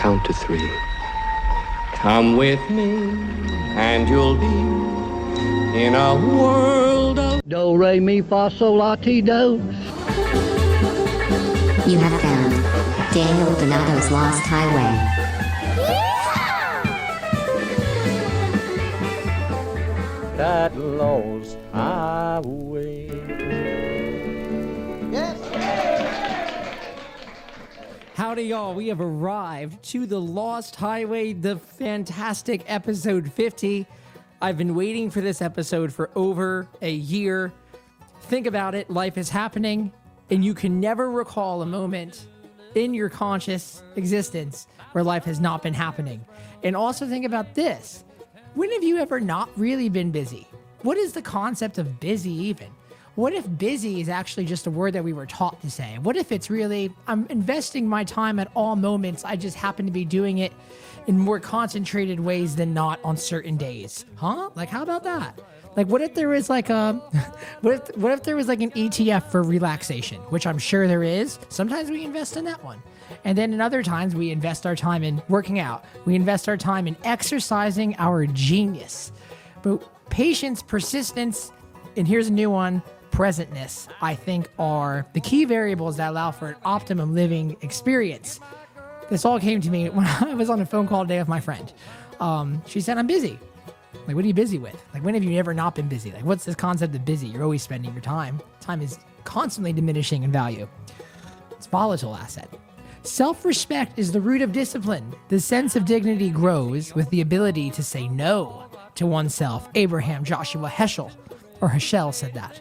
count to 3. Come with me, and you'll be in a world of Do, re, mi, fa, sol, la, ti, do. You have found Daniel Donato's Lost Highway. That lost highway. Howdy, y'all. We have arrived to the Lost Highway, the fantastic episode 50. I've been waiting for this episode for over a year. Think about it. Life is happening, and you can never recall a moment in your conscious existence where life has not been happening. And also think about this. When have you ever not really been busy? What is the concept of busy even? What if busy is actually just a word that we were taught to say? What if it's really, I'm investing my time at all moments, I just happen to be doing it in more concentrated ways than not on certain days? Huh? Like, how about that? Like, what if there was like a, what if there was like an ETF for relaxation, which I'm sure there is. Sometimes we invest in that one. And then in other times we invest our time in working out. We invest our time in exercising our genius. But patience, persistence, and here's a new one, presentness, I think are the key variables that allow for an optimum living experience. This all came to me when I was on a phone call today with my friend. She said, I'm busy. Like, what are you busy with? Like, when have you ever not been busy? Like, what's this concept of busy? You're always spending your time. Time is constantly diminishing in value. It's a volatile asset. Self-respect is the root of discipline. The sense of dignity grows with the ability to say no to oneself. Abraham Joshua Heschel said that.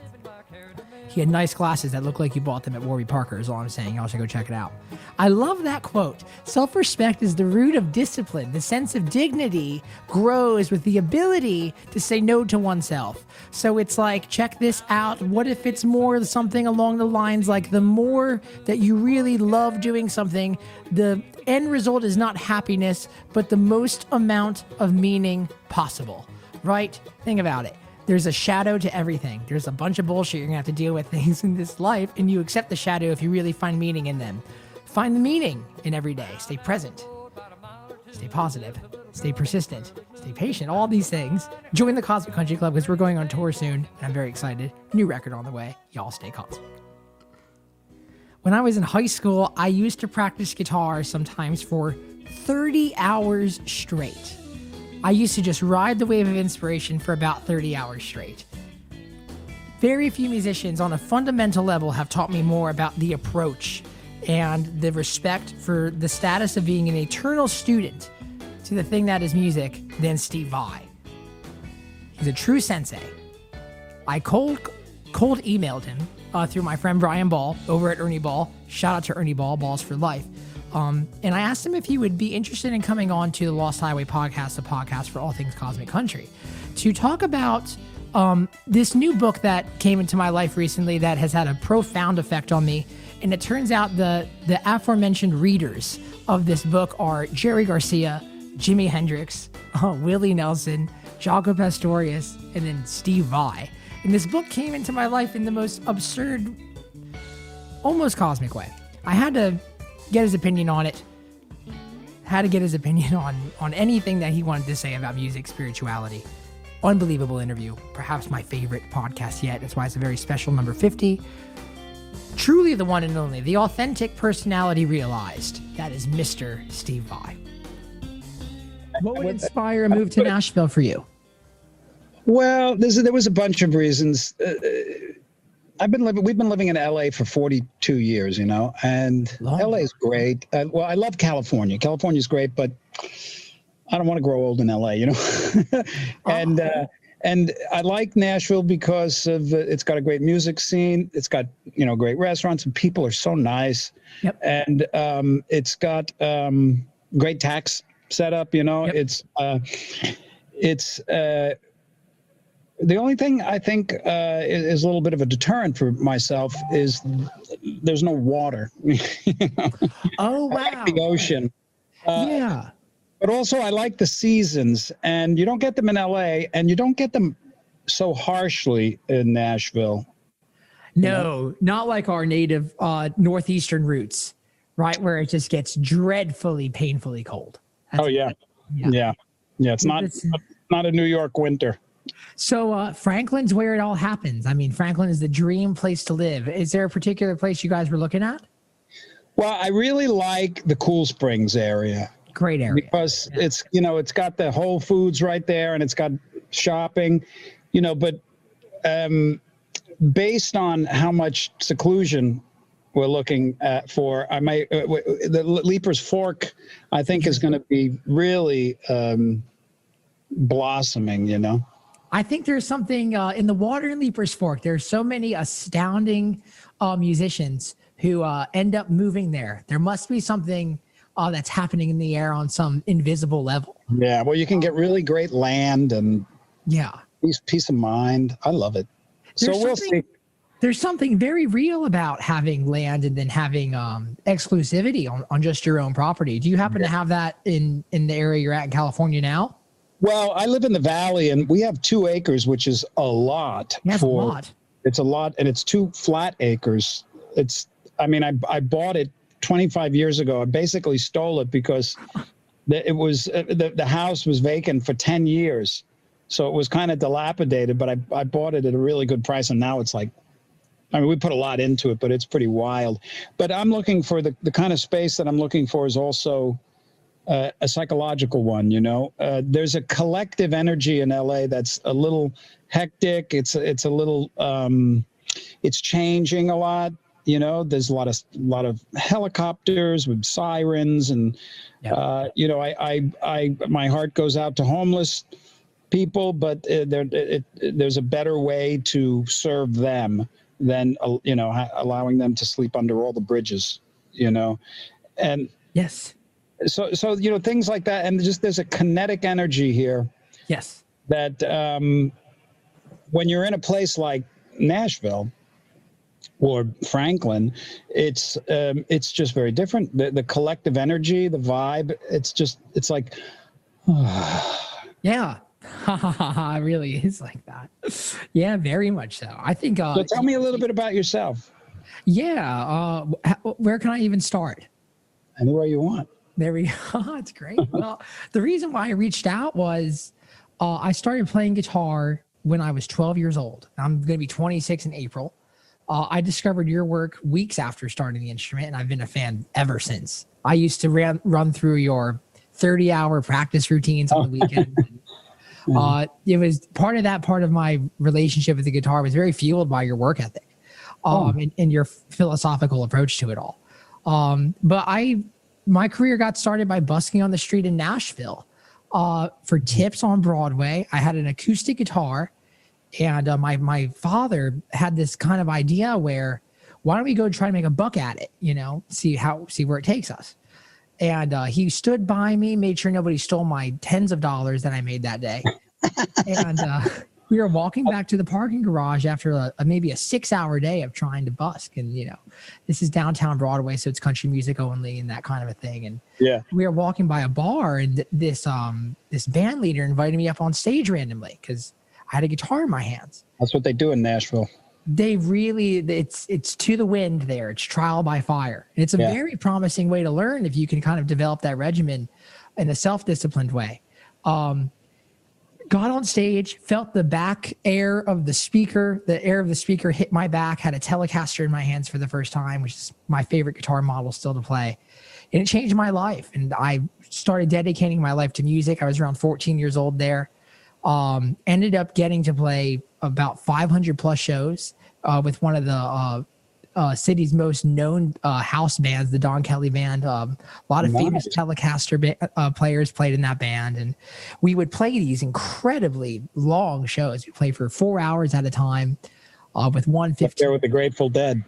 He had nice glasses that looked like you bought them at Warby Parker, is all I'm saying. Y'all should go check it out. I love that quote. Self-respect is the root of discipline. The sense of dignity grows with the ability to say no to oneself. So it's like, check this out. What if it's more something along the lines like the more that you really love doing something, the end result is not happiness, but the most amount of meaning possible, right? Think about it. There's a shadow to everything. There's a bunch of bullshit you're gonna have to deal with things in this life, and you accept the shadow if you really find meaning in them. Find the meaning in every day. Stay present. Stay positive. Stay persistent. Stay patient. All these things. Join the Cosmic Country Club because we're going on tour soon, and I'm very excited. New record on the way. Y'all stay cosmic. When I was in high school, I used to practice guitar sometimes for 30 hours straight. I used to just ride the wave of inspiration for about 30 hours straight. Very few musicians on a fundamental level have taught me more about the approach and the respect for the status of being an eternal student to the thing that is music than Steve Vai. He's a true sensei. I cold emailed him through my friend Brian Ball over at Ernie Ball. Shout out to Ernie Ball, Balls for Life. And I asked him if he would be interested in coming on to the Lost Highway podcast, a podcast for all things Cosmic Country, to talk about this new book that came into my life recently that has had a profound effect on me. And it turns out the aforementioned readers of this book are Jerry Garcia, Jimi Hendrix, Willie Nelson, Jaco Pastorius, and then Steve Vai. And this book came into my life in the most absurd, almost cosmic way. I had to get his opinion on it. Had to get his opinion on anything that he wanted to say about music, spirituality. Unbelievable interview. Perhaps my favorite podcast yet. That's why it's a very special number 50. Truly the one and only, the authentic personality realized. That is Mr. Steve Vai. What would inspire a move to Nashville for you? Well, there was a bunch of reasons. We've been living in LA for 42 years, and LA is great. Well, I love California. California's great, but I don't want to grow old in LA, And I like Nashville because of it's got a great music scene. It's got, great restaurants and people are so nice. Yep. And it's got great tax setup, Yep. It's the only thing I think is a little bit of a deterrent for myself is there's no water. Oh, wow. I like the ocean. Yeah. But also I like the seasons, and you don't get them in LA, and you don't get them so harshly in Nashville. No, not like our native northeastern roots, right? Where it just gets dreadfully, painfully cold. Oh yeah. Yeah. It's not a New York winter. So Franklin's where it all happens. I mean, Franklin is the dream place to live. Is there a particular place you guys were looking at? Well, I really like the Cool Springs area. Great area. Because it's, it's got the Whole Foods right there and it's got shopping, but based on how much seclusion we're looking at for, the Leaper's Fork, I think, is going to be really blossoming, I think there's something in the water in Leaper's Fork. There's so many astounding musicians who end up moving there. There must be something that's happening in the air on some invisible level. Yeah, well, you can get really great land and peace of mind. I love it. So we'll see. There's something very real about having land and then having exclusivity on just your own property. Do you happen to have that in the area you're at in California now? Well, I live in the Valley, and we have 2 acres, which is a lot. That's a lot. It's a lot, and it's 2 flat acres. I bought it 25 years ago. I basically stole it because the house was vacant for 10 years. So it was kind of dilapidated, but I bought it at a really good price, and now it's like, we put a lot into it, but it's pretty wild. But I'm looking for the kind of space that I'm looking for is also a psychological one, There's a collective energy in LA that's a little hectic. It's a little, it's changing a lot. There's a lot of helicopters with sirens, and my heart goes out to homeless people, but there's a better way to serve them than allowing them to sleep under all the bridges, and yes. So things like that, and just there's a kinetic energy here. Yes. That when you're in a place like Nashville or Franklin, it's just very different. The collective energy, the vibe, it's like, yeah. It really is like that. Yeah, very much so. I think. So tell me a little bit about yourself. Yeah. Where can I even start? Anywhere you want. There we go. It's great. Well, the reason why I reached out was I started playing guitar when I was 12 years old. I'm going to be 26 in April. I discovered your work weeks after starting the instrument, and I've been a fan ever since. I used to run through your 30-hour practice routines on the weekend. It was part of my relationship with the guitar was very fueled by your work ethic and your philosophical approach to it all. But my career got started by busking on the street in Nashville for tips on Broadway. I had an acoustic guitar, and my father had this kind of idea where, why don't we go try to make a buck at it, see where it takes us. And he stood by me, made sure nobody stole my tens of dollars that I made that day. And we were walking back to the parking garage after maybe a 6-hour day of trying to busk. And, this is downtown Broadway, so it's country music only and that kind of a thing. And we were walking by a bar, and this band leader invited me up on stage randomly because I had a guitar in my hands. That's what they do in Nashville. They really, it's to the wind there. It's trial by fire. And it's a very promising way to learn if you can kind of develop that regimen in a self-disciplined way. Got on stage, felt the back air of the speaker. The air of the speaker hit my back, had a Telecaster in my hands for the first time, which is my favorite guitar model still to play. And it changed my life. And I started dedicating my life to music. I was around 14 years old there. Ended up getting to play about 500 plus shows with one of the city's most known house bands, the Don Kelly Band. A lot of famous Telecaster players played in that band, and we would play these incredibly long shows. We played for 4 hours at a time with 115. Up there with the Grateful Dead.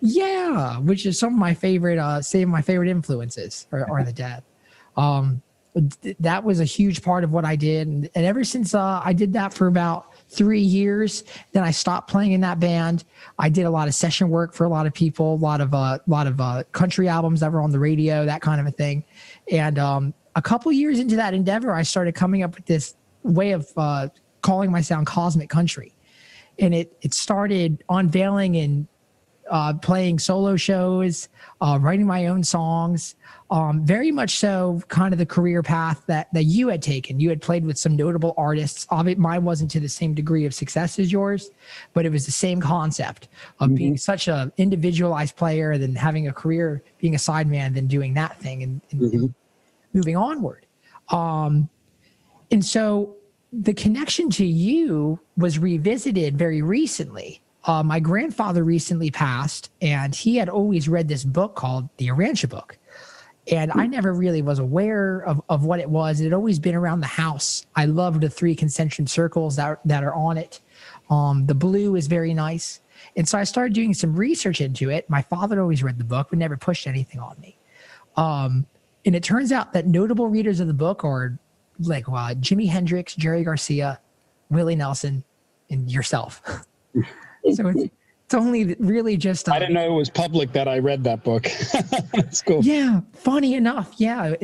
Yeah, which is some of my favorite influences are the Dead. That was a huge part of what I did, and ever since I did that for about 3 years, then I stopped playing in that band. I did a lot of session work for a lot of people, a lot of country albums that were on the radio, that kind of a thing. And a couple years into that endeavor, I started coming up with this way of calling my sound cosmic country, and it started unveiling in playing solo shows, writing my own songs. Very much so kind of the career path that you had taken. You had played with some notable artists. Mine wasn't to the same degree of success as yours, but it was the same concept of being such an individualized player, then having a career, being a sideman, then doing that thing and moving onward. And so the connection to you was revisited very recently. My grandfather recently passed, and he had always read this book called the Urantia Book. And I never really was aware of what it was. It had always been around the house. I loved the 3 concentric circles that are on it. The blue is very nice. And so I started doing some research into it. My father always read the book, but never pushed anything on me. And it turns out that notable readers of the book are like Jimi Hendrix, Jerry Garcia, Willie Nelson, and yourself. So it's only really just... I didn't know it was public that I read that book. That's cool. Yeah, funny enough. Yeah,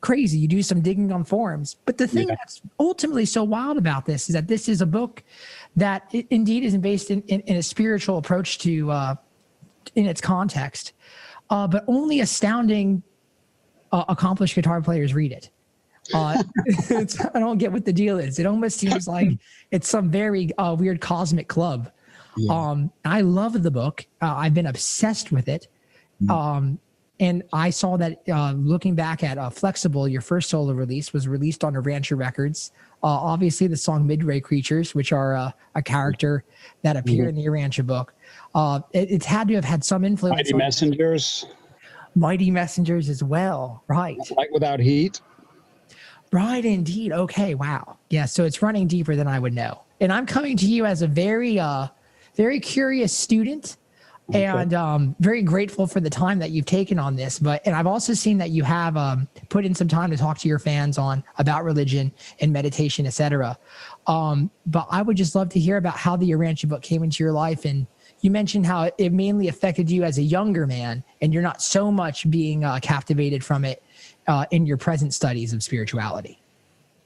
crazy. You do some digging on forums. But the thing that's ultimately so wild about this is that this is a book that indeed is based in a spiritual approach to, in its context, but only astounding accomplished guitar players read it. I don't get what the deal is. It almost seems like it's some very weird cosmic club. Yeah. I love the book. I've been obsessed with it. And I saw that looking back at Flexible, your first solo release was released on Urantia Records. Obviously, the song Midway Creatures, which are a character that appear in the Urantia Book. It's had to have had some influence. Mighty Messengers. Mighty Messengers as well. Right. Light Without Heat. Right, indeed. Okay, wow. Yeah, so it's running deeper than I would know. And I'm coming to you as a very, very curious student. Okay. And very grateful for the time that you've taken on this. And I've also seen that you have put in some time to talk to your fans about religion and meditation, etc. But I would just love to hear about how the Urantia Book came into your life. And you mentioned how it mainly affected you as a younger man, and you're not so much being captivated from it in your present studies of spirituality.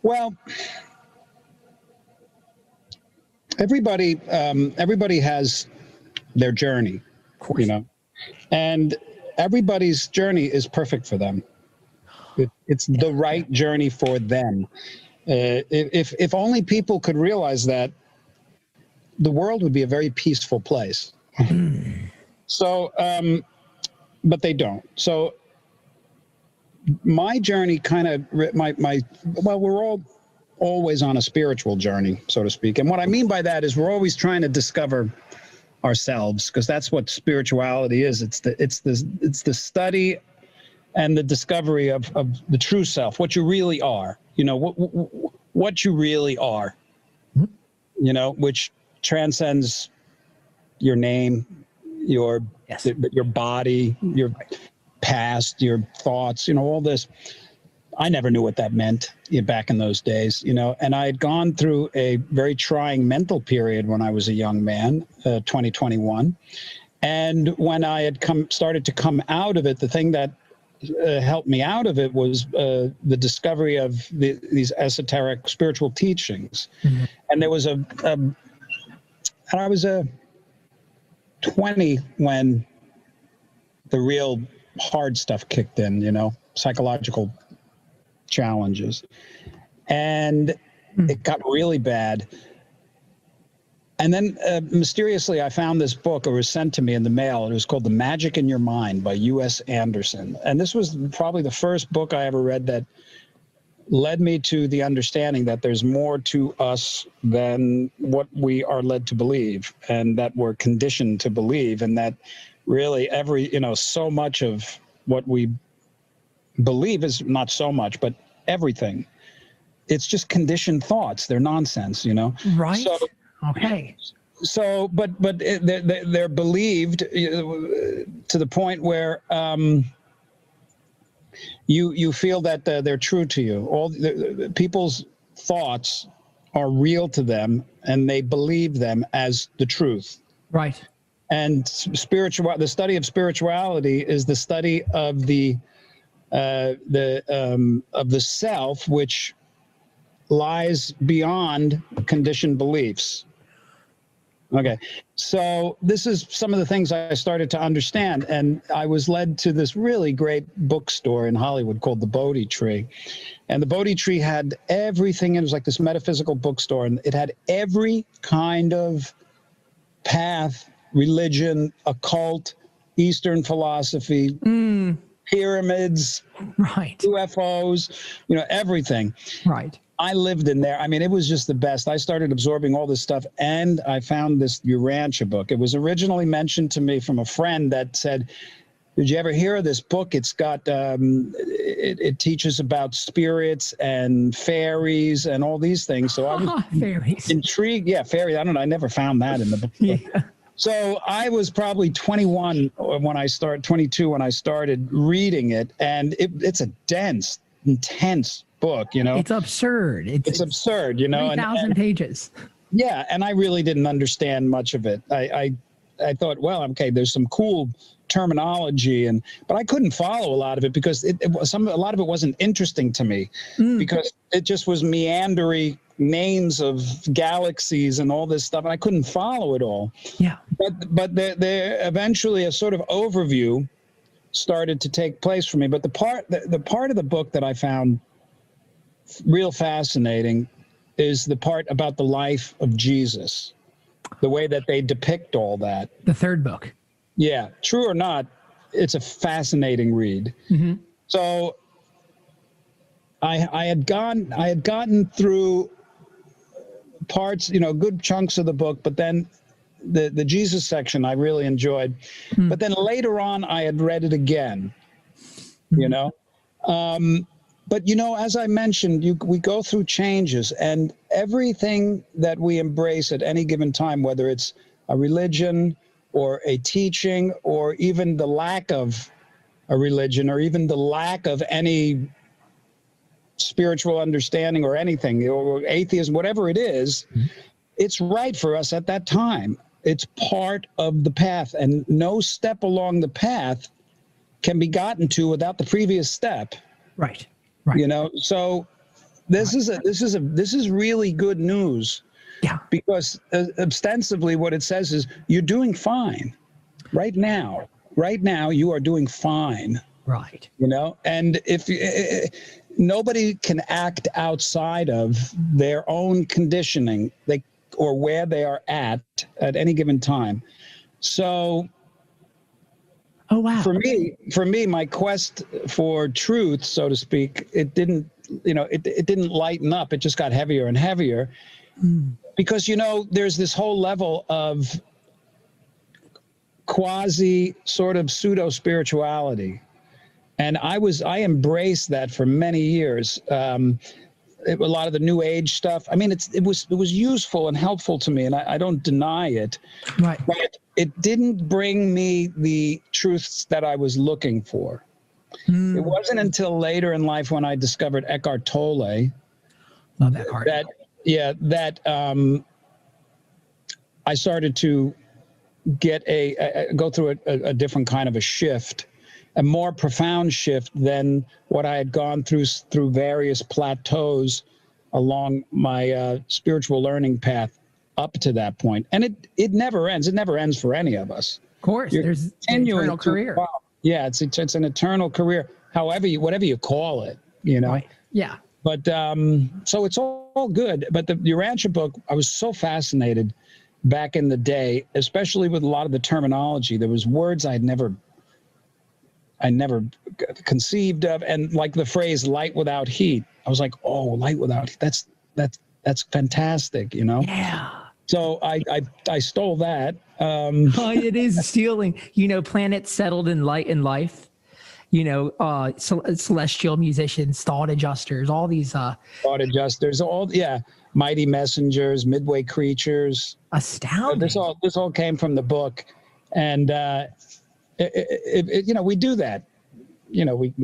Well, everybody has their journey, you know, and everybody's journey is perfect for them. It's the right journey for them. If only people could realize that, the world would be a very peaceful place. So, but they don't. So my journey kind of, well, we're all always on a spiritual journey, so to speak. And what I mean by that is we're always trying to discover ourselves, because that's what spirituality is. It's the study and the discovery of the true self, what you really are, you know, what you really are, you know, which transcends your name, your body, your past, your thoughts, you know, all this. I never knew what that meant back in those days, you know, and I had gone through a very trying mental period when I was a young man, 2021. And when I had started to come out of it, the thing that helped me out of it was the discovery of these esoteric spiritual teachings. Mm-hmm. And there was and I was 20 when the real hard stuff kicked in, you know, psychological challenges. And it got really bad. And then mysteriously, I found this book. It was sent to me in the mail. It was called The Magic in Your Mind by U.S. Anderson. And this was probably the first book I ever read that led me to the understanding that there's more to us than what we are led to believe, and that we're conditioned to believe, and that really so much of what we believe is not so much, but everything. It's just conditioned thoughts. They're nonsense, you know? Right. So, okay. So, but they're believed to the point where you feel that they're true to you. All people's thoughts are real to them, and they believe them as the truth. Right. And the study of spirituality is the study of the self, which lies beyond conditioned beliefs. Okay. So this is some of the things I started to understand. And I was led to this really great bookstore in Hollywood called the Bodhi Tree. And the Bodhi Tree had everything. It was like this metaphysical bookstore, and it had every kind of path, religion, occult, Eastern philosophy, pyramids, Right. UFOs, everything. Right. I lived in there. I mean, it was just the best. I started absorbing all this stuff, and I found this Urantia book. It was originally mentioned to me from a friend that said, did you ever hear of this book? It's got, it teaches about spirits and fairies and all these things. So I was fairies. intrigued. Yeah, fairies. I don't know. I never found that in the book. Yeah. So I was probably 22 when I started reading it. And it's a dense, intense book, It's absurd. It's absurd, 3,000 pages. Yeah, and I really didn't understand much of it. I thought, well, okay, there's some cool terminology, but I couldn't follow a lot of it because a lot of it wasn't interesting to me because it just was meandering names of galaxies and all this stuff, and I couldn't follow it all. Yeah. But there eventually a sort of overview started to take place for me. But the part of the book that I found real fascinating is the part about the life of Jesus, the way that they depict all that. The third book. Yeah, true or not, it's a fascinating read. Mm-hmm. So I had gotten through parts, good chunks of the book, but then the Jesus section I really enjoyed. But then later on, I had read it again, But, as I mentioned, we go through changes, and everything that we embrace at any given time, whether it's a religion or a teaching or even the lack of a religion or even the lack of any spiritual understanding or anything, or atheism, whatever it is, it's right for us at that time. It's part of the path, and no step along the path can be gotten to without the previous step. Right. Right. So this is really good news. Yeah. Because ostensibly what it says is you're doing fine right now. Right now you are doing fine. Right. And if nobody can act outside of their own conditioning, or where they are at any given time. So oh, wow. For me, my quest for truth, so to speak, it didn't lighten up. It just got heavier and heavier because, there's this whole level of quasi sort of pseudo spirituality. And I embraced that for many years. A lot of the new age stuff. I mean, it was useful and helpful to me, and I don't deny it. Right. But it didn't bring me the truths that I was looking for. It wasn't until later in life when I discovered Eckhart Tolle. Love Eckhart. That I started to get go through a different kind of a shift, a more profound shift than what I had gone through various plateaus along my spiritual learning path up to that point. And it never ends. It never ends for any of us. Of course, there's an eternal career. Yeah, it's an eternal career. Whatever you call it, Right. Yeah. But so it's all good. But the Urantia book, I was so fascinated back in the day, especially with a lot of the terminology. There was words I never conceived of, and like the phrase "light without heat." I was like, "Oh, light without heat. That's fantastic," Yeah. So I stole that. It is stealing. Planets settled in light and life. Celestial musicians, thought adjusters, all these. Thought adjusters, mighty messengers, midway creatures. Astounding. This all came from the book, and we do that. We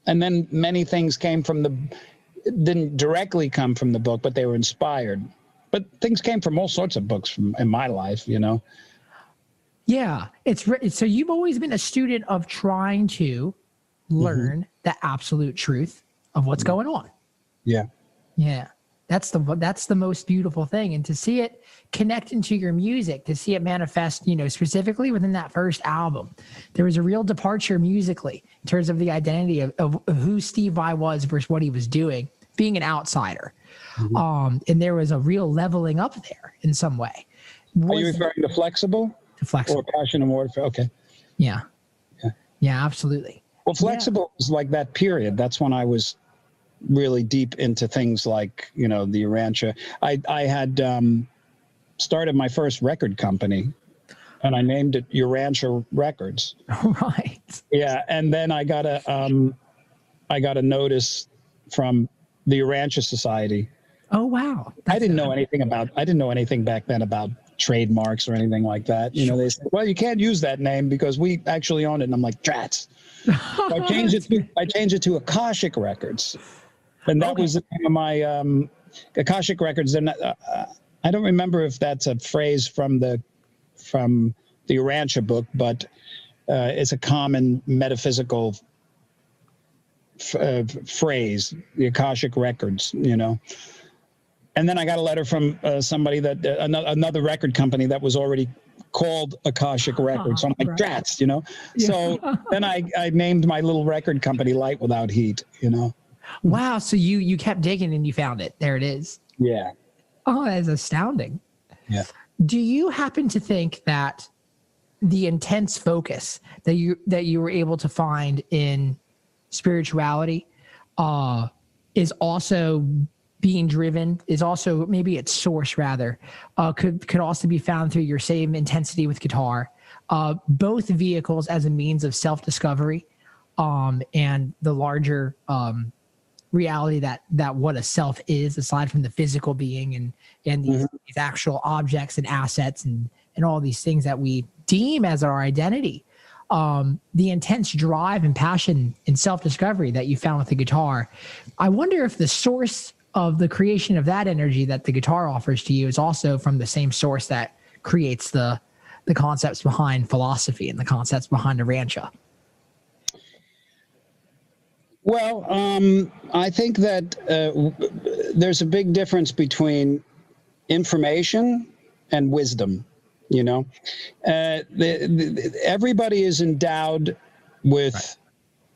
and then many things didn't directly come from the book, but they were inspired. But things came from all sorts of books in my life, Yeah, so you've always been a student of trying to learn the absolute truth of what's going on. Yeah. Yeah. That's the most beautiful thing. And to see it connect into your music, to see it manifest, specifically within that first album, there was a real departure musically in terms of the identity of who Steve Vai was versus what he was doing, being an outsider. Mm-hmm. And there was a real leveling up there in some way. Are you referring to Flexible? To Flexible. Or Passion and Warfare? Okay. Yeah. Yeah, absolutely. Well, Flexible was like that period. That's when I was really deep into things like, the Urantia. I had started my first record company, and I named it Urantia Records. Right. Yeah, and then I got a notice from the Urantia Society. Oh wow! I didn't know anything back then about trademarks or anything like that. They said, well, you can't use that name because we actually own it. And I'm like, drats. So I changed it to Akashic Records. And that was the name of my Akashic Records. And I don't remember if that's a phrase from the Urantia book, but it's a common metaphysical phrase, the Akashic Records, And then I got a letter from somebody that another record company that was already called Akashic Records. So I'm like, drats, Yeah. So then I named my little record company Light Without Heat, Wow. So you kept digging and you found it. There it is. Yeah. Oh, that's astounding. Yeah. Do you happen to think that the intense focus that you were able to find in spirituality is also being driven, is also maybe its source rather, could also be found through your same intensity with guitar, both vehicles as a means of self-discovery, and the larger reality that what a self is, aside from the physical being and these actual objects and assets and all these things that we deem as our identity. The intense drive and passion and self-discovery that you found with the guitar. I wonder if the source of the creation of that energy that the guitar offers to you is also from the same source that creates the concepts behind philosophy and the concepts behind Urantia. Well, I think that there's a big difference between information and wisdom. Everybody is endowed with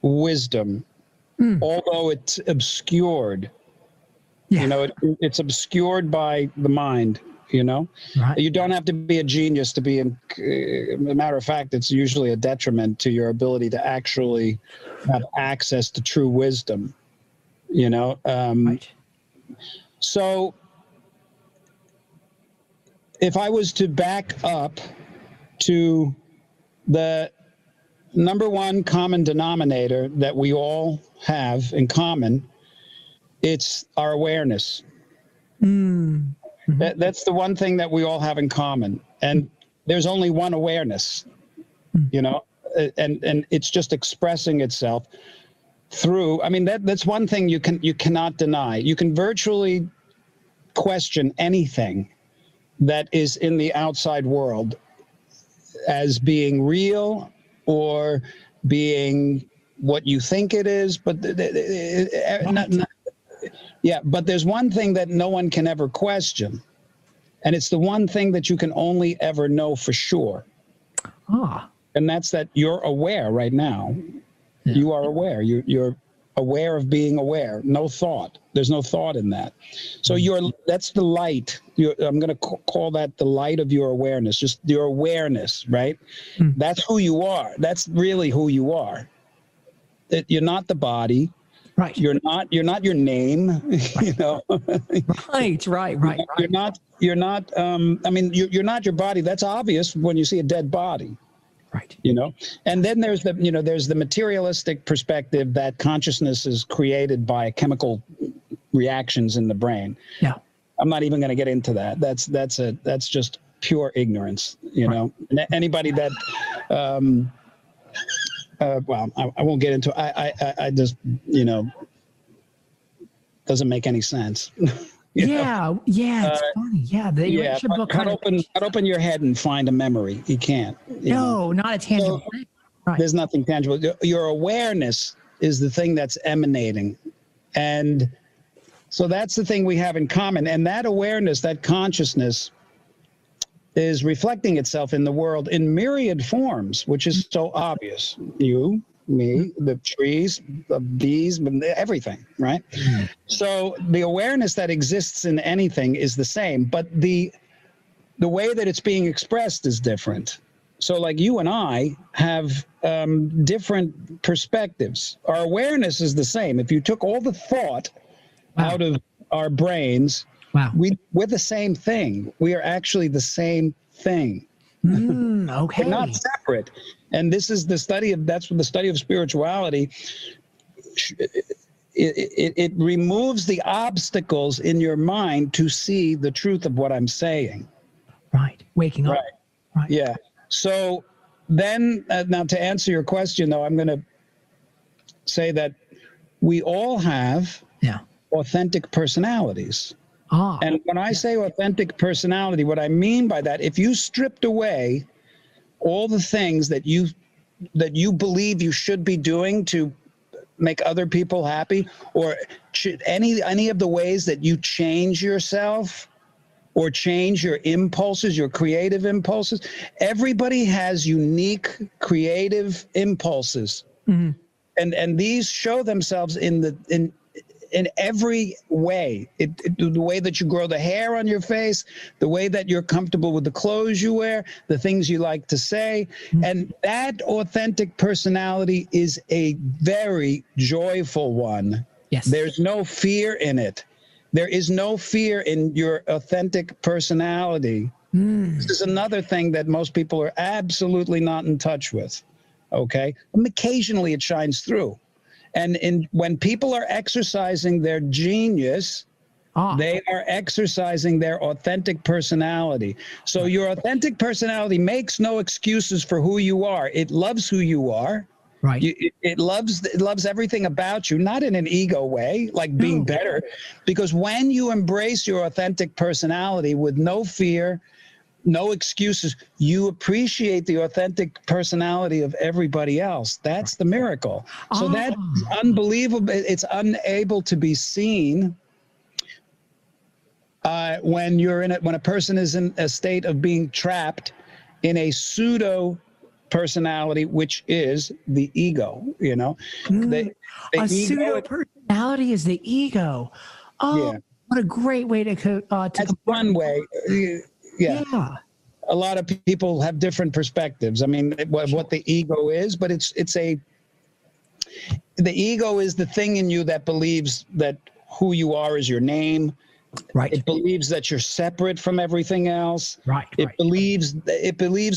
wisdom, although it's obscured. Yeah. It's obscured by the mind. Right. You don't have to be a genius to be a matter of fact, it's usually a detriment to your ability to actually have access to true wisdom, Right. So if I was to back up to the number one common denominator that we all have in common, it's our awareness. That's the one thing that we all have in common. And there's only one awareness, and it's just expressing itself through, that's one thing you cannot deny. You can virtually question anything that is in the outside world as being real or being what you think it is, but but there's one thing that no one can ever question, and it's the one thing that you can only ever know for sure. And that's that you're aware right now. Yeah. You are aware. You're aware of being aware. No thought. There's no thought in that. So that's the light. I'm going to call that the light of your awareness, just your awareness, right? That's who you are. That's really who you are. You're not the body. Right. You're not your name, Right. You're not, you're not your body. That's obvious when you see a dead body. Right. And then there's the materialistic perspective that consciousness is created by chemical reactions in the brain. Yeah. I'm not even going to get into that. That's just pure ignorance, And anybody that, I won't get into it. I just, doesn't make any sense. Yeah, it's funny. Yeah, the Urantia book cut open your head and find a memory. You can't. Not a tangible thing. Right. There's nothing tangible. Your awareness is the thing that's emanating, and So that's the thing we have in common. And that awareness, that consciousness is reflecting itself in the world in myriad forms, which is so obvious. You, me, the trees, the bees, everything, right? So the awareness that exists in anything is the same, but the way that it's being expressed is different. So like you and I have different perspectives. Our awareness is the same. If you took all the thought out of our brains, we're the same thing. We are actually the same thing. Okay. We're not separate. And this is the study of, that's what the study of spirituality, it removes the obstacles in your mind to see the truth of what I'm saying. Right. Waking up. Right. Yeah. So then, now to answer your question, though, I'm going to say that we all have authentic personalities. And when I say authentic personality, what I mean by that, if you stripped away all the things that you believe you should be doing to make other people happy, or any of the ways that you change yourself or change your impulses, your creative impulses, everybody has unique creative impulses. And these show themselves in every way. The way that you grow the hair on your face, the way that you're comfortable with the clothes you wear, the things you like to say. And that authentic personality is a very joyful one. Yes. There's no fear in it. There is no fear in your authentic personality. This is another thing that most people are absolutely not in touch with. Okay? And occasionally it shines through. And when people are exercising their genius, they are exercising their authentic personality. So your authentic personality makes no excuses for who you are. It loves who you are. Right. It loves everything about you, not in an ego way, like being better. Because when you embrace your authentic personality with no fear, no excuses, you appreciate the authentic personality of everybody else. That's the miracle. So that's unbelievable. It's unable to be seen when a person is in a state of being trapped in a pseudo personality, which is the ego. You know, the pseudo personality is the ego. Oh, what a great way to that's one way. Yeah. A lot of people have different perspectives. I mean, what the ego is, but the ego is the thing in you that believes that who you are is your name. Right. It believes that you're separate from everything else. Right. It believes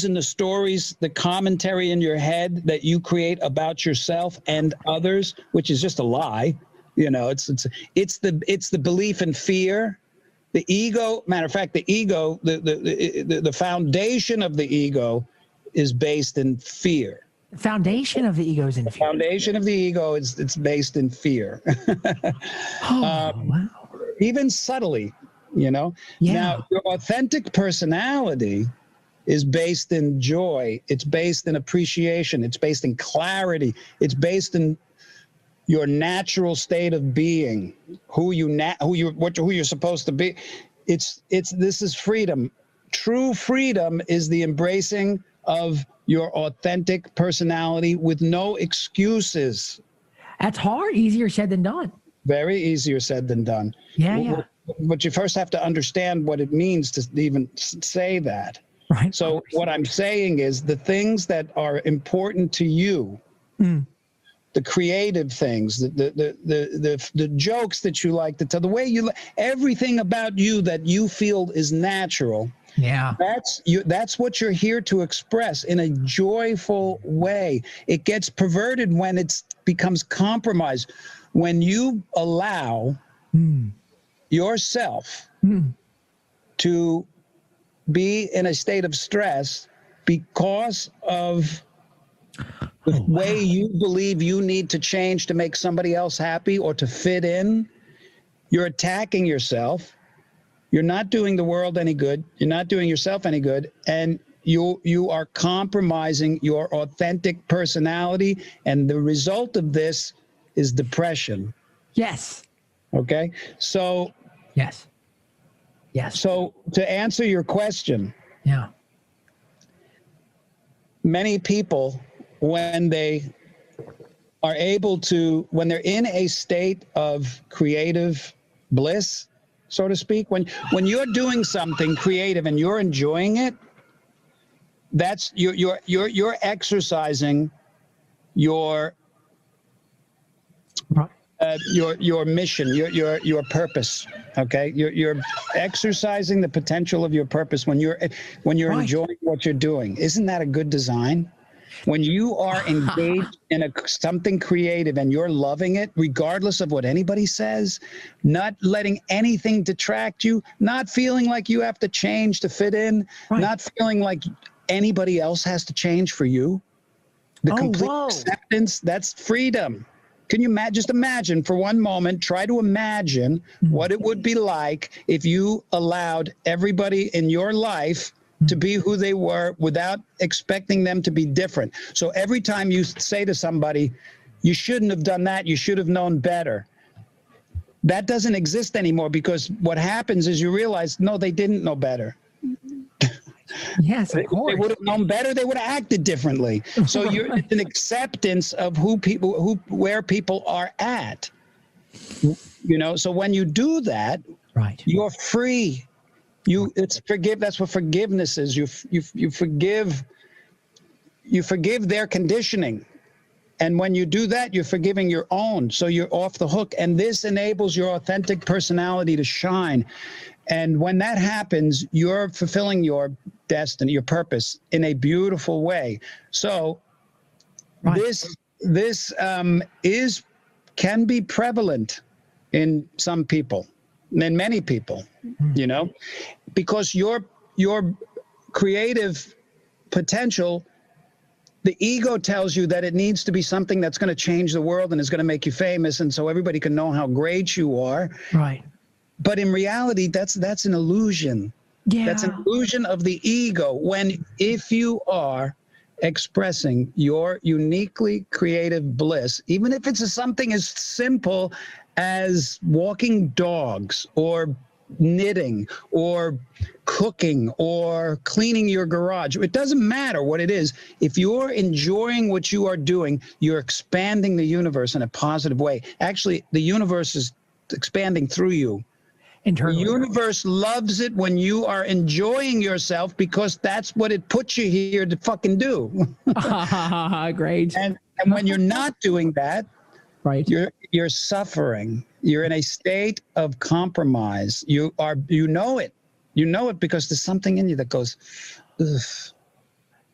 in the stories, the commentary in your head that you create about yourself and others, which is just a lie. You know, it's the belief in fear. The ego, matter of fact, the ego, the foundation of the ego is based in fear. The foundation of the ego is in fear. The foundation of the ego it's based in fear. Wow. Even subtly, you know. Yeah. Now, your authentic personality is based in joy. It's based in appreciation. It's based in clarity. It's based in your natural state of being, who you're supposed to be. This is freedom. True freedom is the embracing of your authentic personality with no excuses. That's hard. Easier said than done. Very easier said than done. Yeah. But you first have to understand what it means to even say that. Right. So what I'm saying is the things that are important to you, the creative things, the jokes that you like to tell, the way everything about you that you feel is natural. Yeah. That's what you're here to express in a joyful way. It gets perverted when it becomes compromised. When you allow yourself to be in a state of stress because of the way you believe you need to change to make somebody else happy or to fit in, you're attacking yourself. You're not doing the world any good. You're not doing yourself any good. And you are compromising your authentic personality. And the result of this is depression. Yes. Okay. So, Yes. Yes. so to answer your question, Yeah. many people, when they are able to, when they're in a state of creative bliss, so to speak, when you're doing something creative and you're enjoying it, that's you're exercising your Right. your mission, your purpose. Okay, you're exercising the potential of your purpose when you're Right. enjoying what you're doing. Isn't that a good design? When you are engaged in something creative and you're loving it, regardless of what anybody says, not letting anything detract you, not feeling like you have to change to fit in, Right. not feeling like anybody else has to change for you. The complete acceptance, that's freedom. Can you just imagine for one moment, try to imagine what it would be like if you allowed everybody in your life to be who they were without expecting them to be different. So every time you say to somebody, you shouldn't have done that, you should have known better, that doesn't exist anymore, because what happens is you realize, no, they didn't know better. Yes, of course. They would have known better, they would have acted differently. So it's an acceptance of where people are at. You know, so when you do that, right, you're free. That's what forgiveness is. You forgive their conditioning. And when you do that, you're forgiving your own. So you're off the hook. And this enables your authentic personality to shine. And when that happens, you're fulfilling your destiny, your purpose in a beautiful way. So right. this can be prevalent in some people, in many people, you know, because your creative potential, the ego tells you that it needs to be something that's going to change the world and is going to make you famous, and so everybody can know how great you are. Right. But in reality, that's an illusion. Yeah. That's an illusion of the ego. If you are expressing your uniquely creative bliss, even if it's something as simple as walking dogs or knitting or cooking or cleaning your garage, it doesn't matter what it is. If you're enjoying what you are doing, you're expanding the universe in a positive way. Actually, the universe is expanding through you. Internally. The universe loves it when you are enjoying yourself, because that's what it put you here to fucking do. Great. And when you're not doing that, right, you're suffering. You're in a state of compromise. You know it because there's something in you that goes, ugh.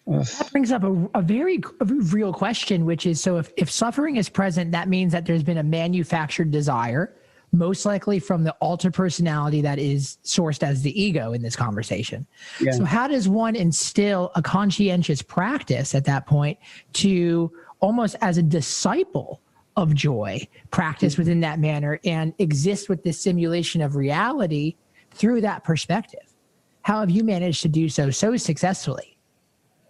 That brings up a very real question, which is, so if suffering is present, that means that there's been a manufactured desire, most likely from the alter personality that is sourced as the ego in this conversation. Yeah. So how does one instill a conscientious practice at that point to almost as a disciple of joy, practice within that manner and exist with this simulation of reality through that perspective? How have you managed to do so successfully?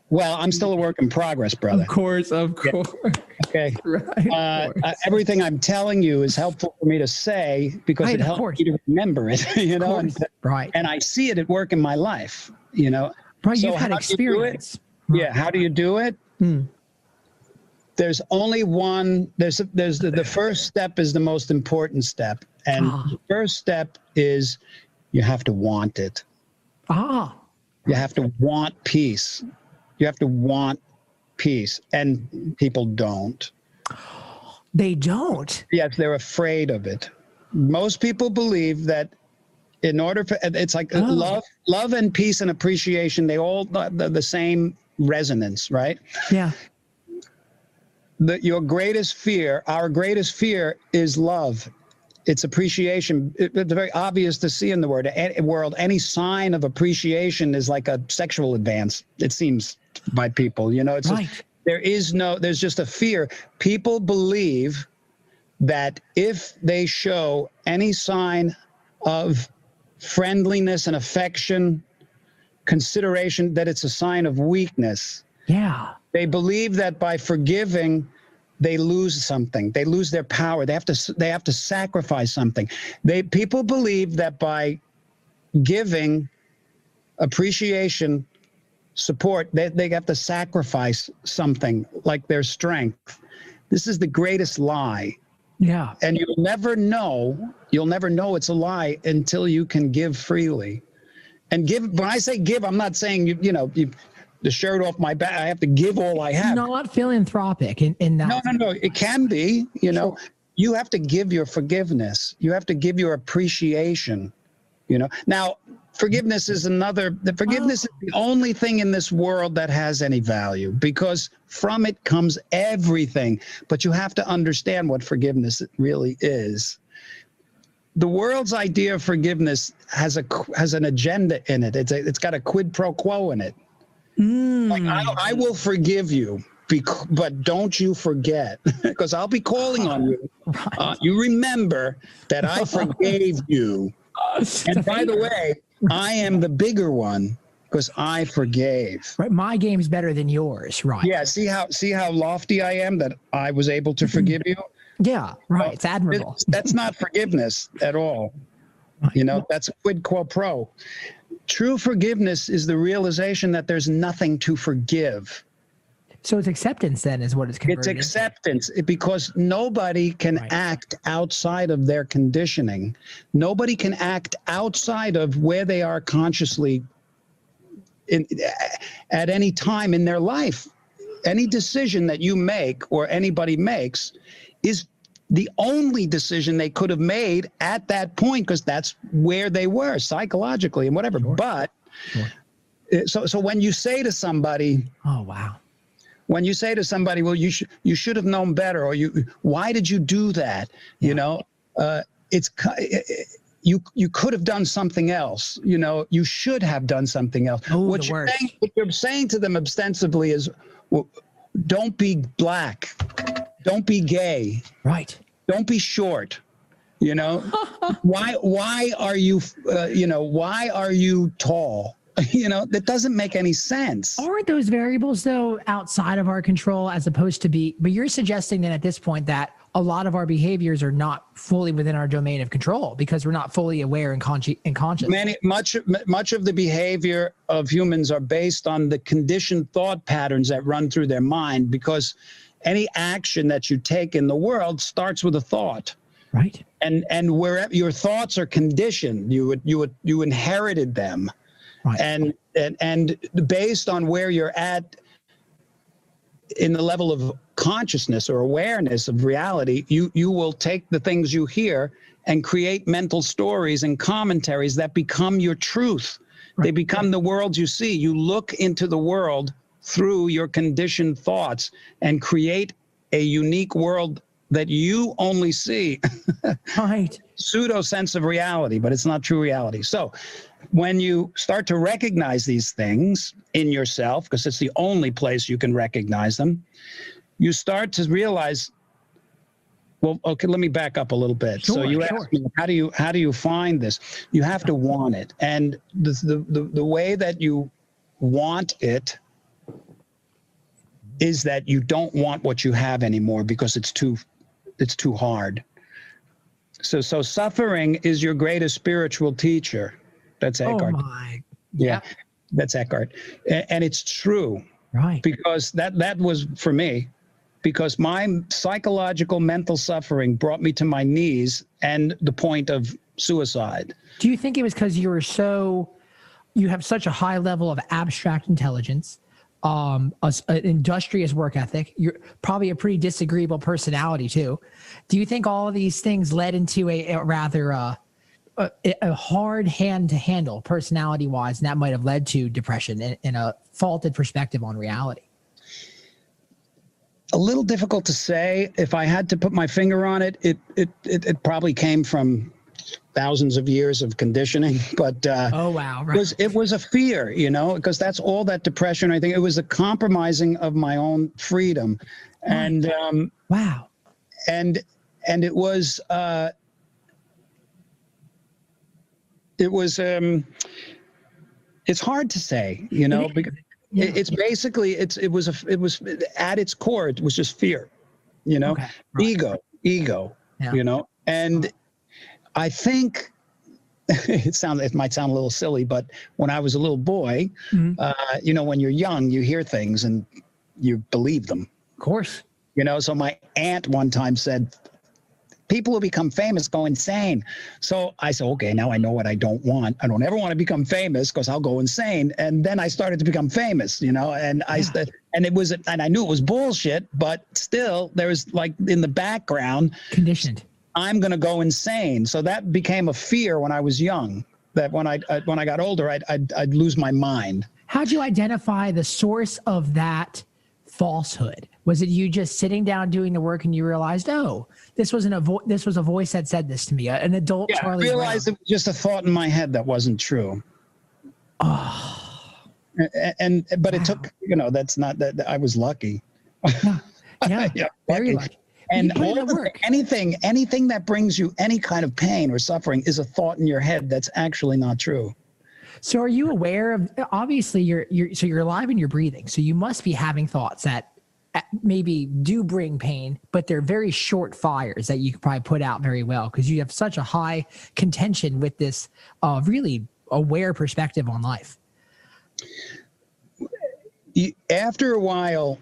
Well, I'm still a work in progress, brother. Of course. Yeah. Okay. Right. Everything I'm telling you is helpful for me to say because it helps me to remember it, you know. Right. And I see it at work in my life, you know. Right. So you've had experience. Yeah. How do you do it? There's only one. There's the first step is the most important step, and the first step is you have to want it. You have to want peace. You have to want peace, and people don't. They don't? Yes, they're afraid of it. Most people believe that in order for, it's like love and peace and appreciation, they all the same resonance, right? Yeah. Your greatest fear, our greatest fear is love. It's appreciation. It's very obvious to see in the world. Any sign of appreciation is like a sexual advance, it seems, by people. You know, it's right. There's just a fear. People believe that if they show any sign of friendliness and affection, consideration, that it's a sign of weakness. Yeah. They believe that by forgiving, they lose something. They lose their power. They have to sacrifice something. People believe that by giving appreciation, support, they have to sacrifice something like their strength. This is the greatest lie. Yeah. And you'll never know it's a lie until you can give freely. And give, when I say give, I'm not saying the shirt off my back, I have to give all I have. Not philanthropic in that. No. It can be, Sure. You have to give your forgiveness. You have to give your appreciation, Now, forgiveness is is the only thing in this world that has any value, because from it comes everything. But you have to understand what forgiveness really is. The world's idea of forgiveness has an agenda in it. It's got a quid pro quo in it. Like, I will forgive you, but don't you forget, because I'll be calling on you. You remember that I forgave you. And by the way, I am the bigger one because I forgave. Right, my game's better than yours, right? Yeah. See how lofty I am that I was able to forgive you. Yeah, right. It's admirable. That's not forgiveness at all. Right. That's a quid quo pro. True forgiveness is the realization that there's nothing to forgive. So it's acceptance then is what it's converted. It's acceptance, because nobody can act outside of their conditioning. Nobody can act outside of where they are consciously at any time in their life. Any decision that you make or anybody makes is the only decision they could have made at that point, because that's where they were psychologically and whatever. Sure. But so when you say to somebody, oh wow, when you say to somebody, well, you should have known better, or why did you do that? Yeah. You could have done something else. You should have done something else. Oh, what you're saying to them ostensibly is, well, don't be black. Don't be gay. Right. Don't be short. Why are you, why are you tall? That doesn't make any sense. Aren't those variables though outside of our control as opposed to but you're suggesting that at this point that a lot of our behaviors are not fully within our domain of control because we're not fully aware and conscious. Much of the behavior of humans are based on the conditioned thought patterns that run through their mind, because any action that you take in the world starts with a thought. Right. And wherever your thoughts are conditioned, you inherited them. Right. And based on where you're at in the level of consciousness or awareness of reality, you will take the things you hear and create mental stories and commentaries that become your truth. Right. They become the world you see. You look into the world through your conditioned thoughts and create a unique world that you only see. Right. Pseudo sense of reality, but it's not true reality. So when you start to recognize these things in yourself, because it's the only place you can recognize them, you start to realize, well, okay, let me back up a little bit. Sure, so you asked me, how do you find this? You have to want it. And the way that you want it is that you don't want what you have anymore because it's too hard. So suffering is your greatest spiritual teacher. That's Eckhart. Oh my. Yeah, that's Eckhart. And it's true. Right. Because that was for me, because my psychological mental suffering brought me to my knees and the point of suicide. Do you think it was because you have such a high level of abstract intelligence, an industrious work ethic, you're probably a pretty disagreeable personality too. Do you think all of these things led into a rather a hard hand to handle personality wise, and that might have led to depression and a faulted perspective on reality? A little difficult to say. If I had to put my finger on it, it probably came from thousands of years of conditioning, but oh wow, right. It was a fear, because that's all that depression. I think it was a compromising of my own freedom, and wow, and it was it's hard to say, because it's basically it was at its core, it was just fear. Okay, right. Ego, Yeah. and I think it might sound a little silly, but when I was a little boy, when you're young, you hear things and you believe them. Of course. So my aunt one time said, people who become famous go insane. So I said, okay, now I know what I don't want. I don't ever want to become famous because I'll go insane. And then I started to become famous, and I said, and I knew it was bullshit, but still there was like in the background conditioned. I'm going to go insane. So that became a fear when I was young, that when I got older, I'd lose my mind. How'd you identify the source of that falsehood? Was it you just sitting down doing the work and you realized, oh, this was a voice that said this to me, an adult Charlie Brown? I realized it was just a thought in my head that wasn't true. Oh. But it took, that's not that I was lucky. Yeah, very lucky. And anything that brings you any kind of pain or suffering is a thought in your head that's actually not true. So are you aware of, obviously you're alive and you're breathing. So you must be having thoughts that maybe do bring pain, but they're very short fires that you could probably put out very well because you have such a high contention with this really aware perspective on life. After a while,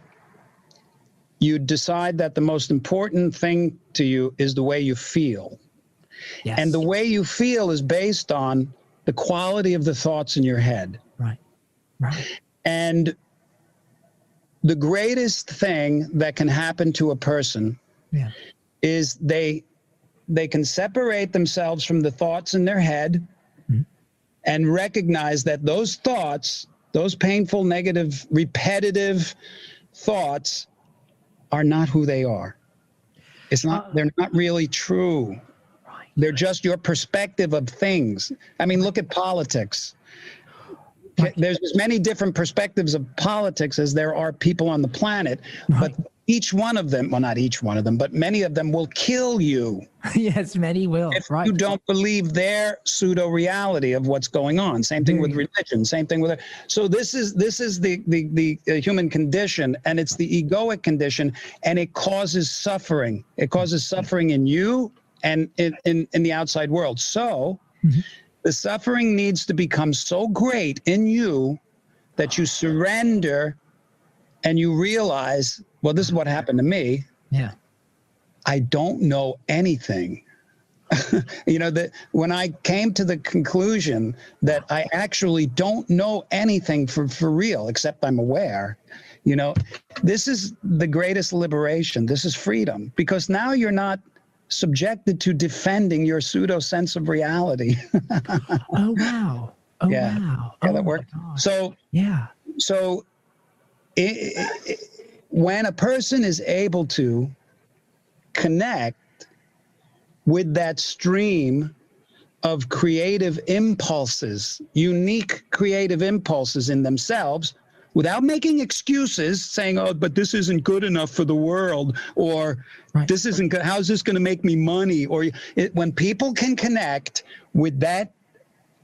you decide that the most important thing to you is the way you feel. Yes. And the way you feel is based on the quality of the thoughts in your head. Right. And the greatest thing that can happen to a person is they can separate themselves from the thoughts in their head and recognize that those thoughts, those painful, negative, repetitive thoughts are not who they are. They're not really true. Right. They're just your perspective of things. I mean, look at politics. Right. There's as many different perspectives of politics as there are people on the planet, but each one of them, well, not each one of them, but many of them will kill you. Yes, many will. If you don't believe their pseudo reality of what's going on. Same thing with religion. Same thing with. So this is the human condition, and it's the egoic condition, and it causes suffering. It causes suffering in you and in the outside world. So the suffering needs to become so great in you that you surrender and you realize, well, this is what happened to me. Yeah. I don't know anything. That when I came to the conclusion that I actually don't know anything for real, except I'm aware, this is the greatest liberation. This is freedom, because now you're not subjected to defending your pseudo sense of reality. Oh, wow. Oh, wow. Yeah, that worked. So, when a person is able to connect with that stream of creative impulses, unique creative impulses in themselves, without making excuses, saying, oh, but this isn't good enough for the world, or this isn't good, how's this going to make me money? Or when people can connect with that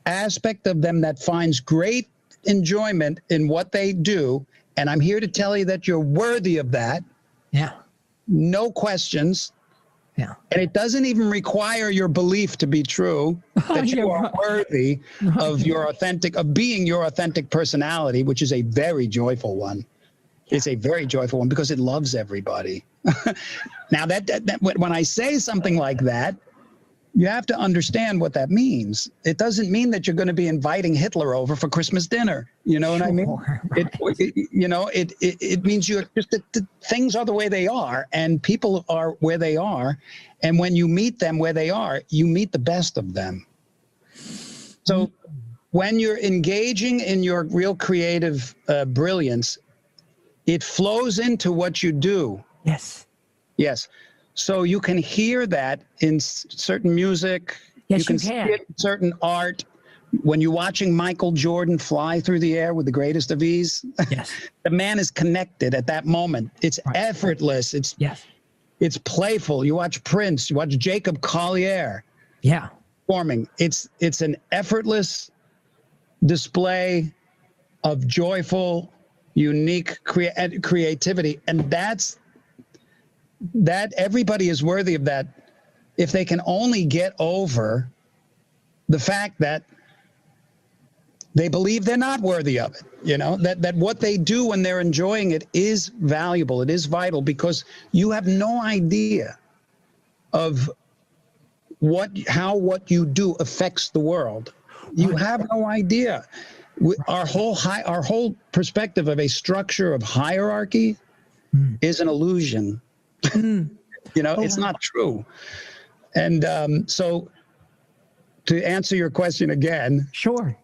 aspect of them that finds great enjoyment in what they do, and I'm here to tell you that you're worthy of that. Yeah. No questions. Yeah. And it doesn't even require your belief to be true, that you are worthy of being your authentic personality, which is a very joyful one. Yeah. It's a very joyful one because it loves everybody. Now that when I say something like that, you have to understand what that means. It doesn't mean that you're going to be inviting Hitler over for Christmas dinner. You know what I mean? Right. It means you're just that things are the way they are, and people are where they are. And when you meet them where they are, you meet the best of them. So when you're engaging in your real creative brilliance, it flows into what you do. Yes. Yes. So you can hear that in certain music. Yes, you can see it in certain art. When you're watching Michael Jordan fly through the air with the greatest of ease, yes, the man is connected at that moment. It's effortless. It's playful. You watch Prince. You watch Jacob Collier. Yeah, performing. It's an effortless display of joyful, unique creativity, and that everybody is worthy of that if they can only get over the fact that they believe they're not worthy of it, that what they do when they're enjoying it is valuable, it is vital, because you have no idea of how what you do affects the world. You have no idea. Our whole perspective of a structure of hierarchy is an illusion. It's not true. And so to answer your question again, sure.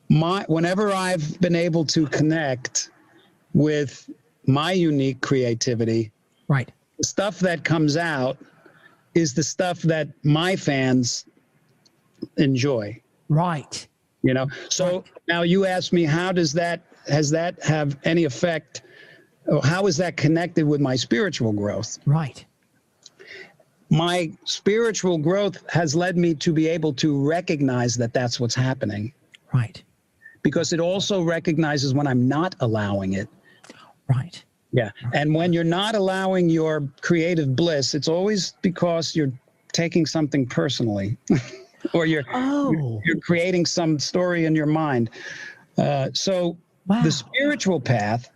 Whenever I've been able to connect with my unique creativity, right, the stuff that comes out is the stuff that my fans enjoy. Right. So now you ask me, has that have any effect? How is that connected with my spiritual growth? Right. My spiritual growth has led me to be able to recognize that that's what's happening. Right. Because it also recognizes when I'm not allowing it. Right. Yeah. And when you're not allowing your creative bliss, it's always because you're taking something personally or you're creating some story in your mind. So the spiritual path,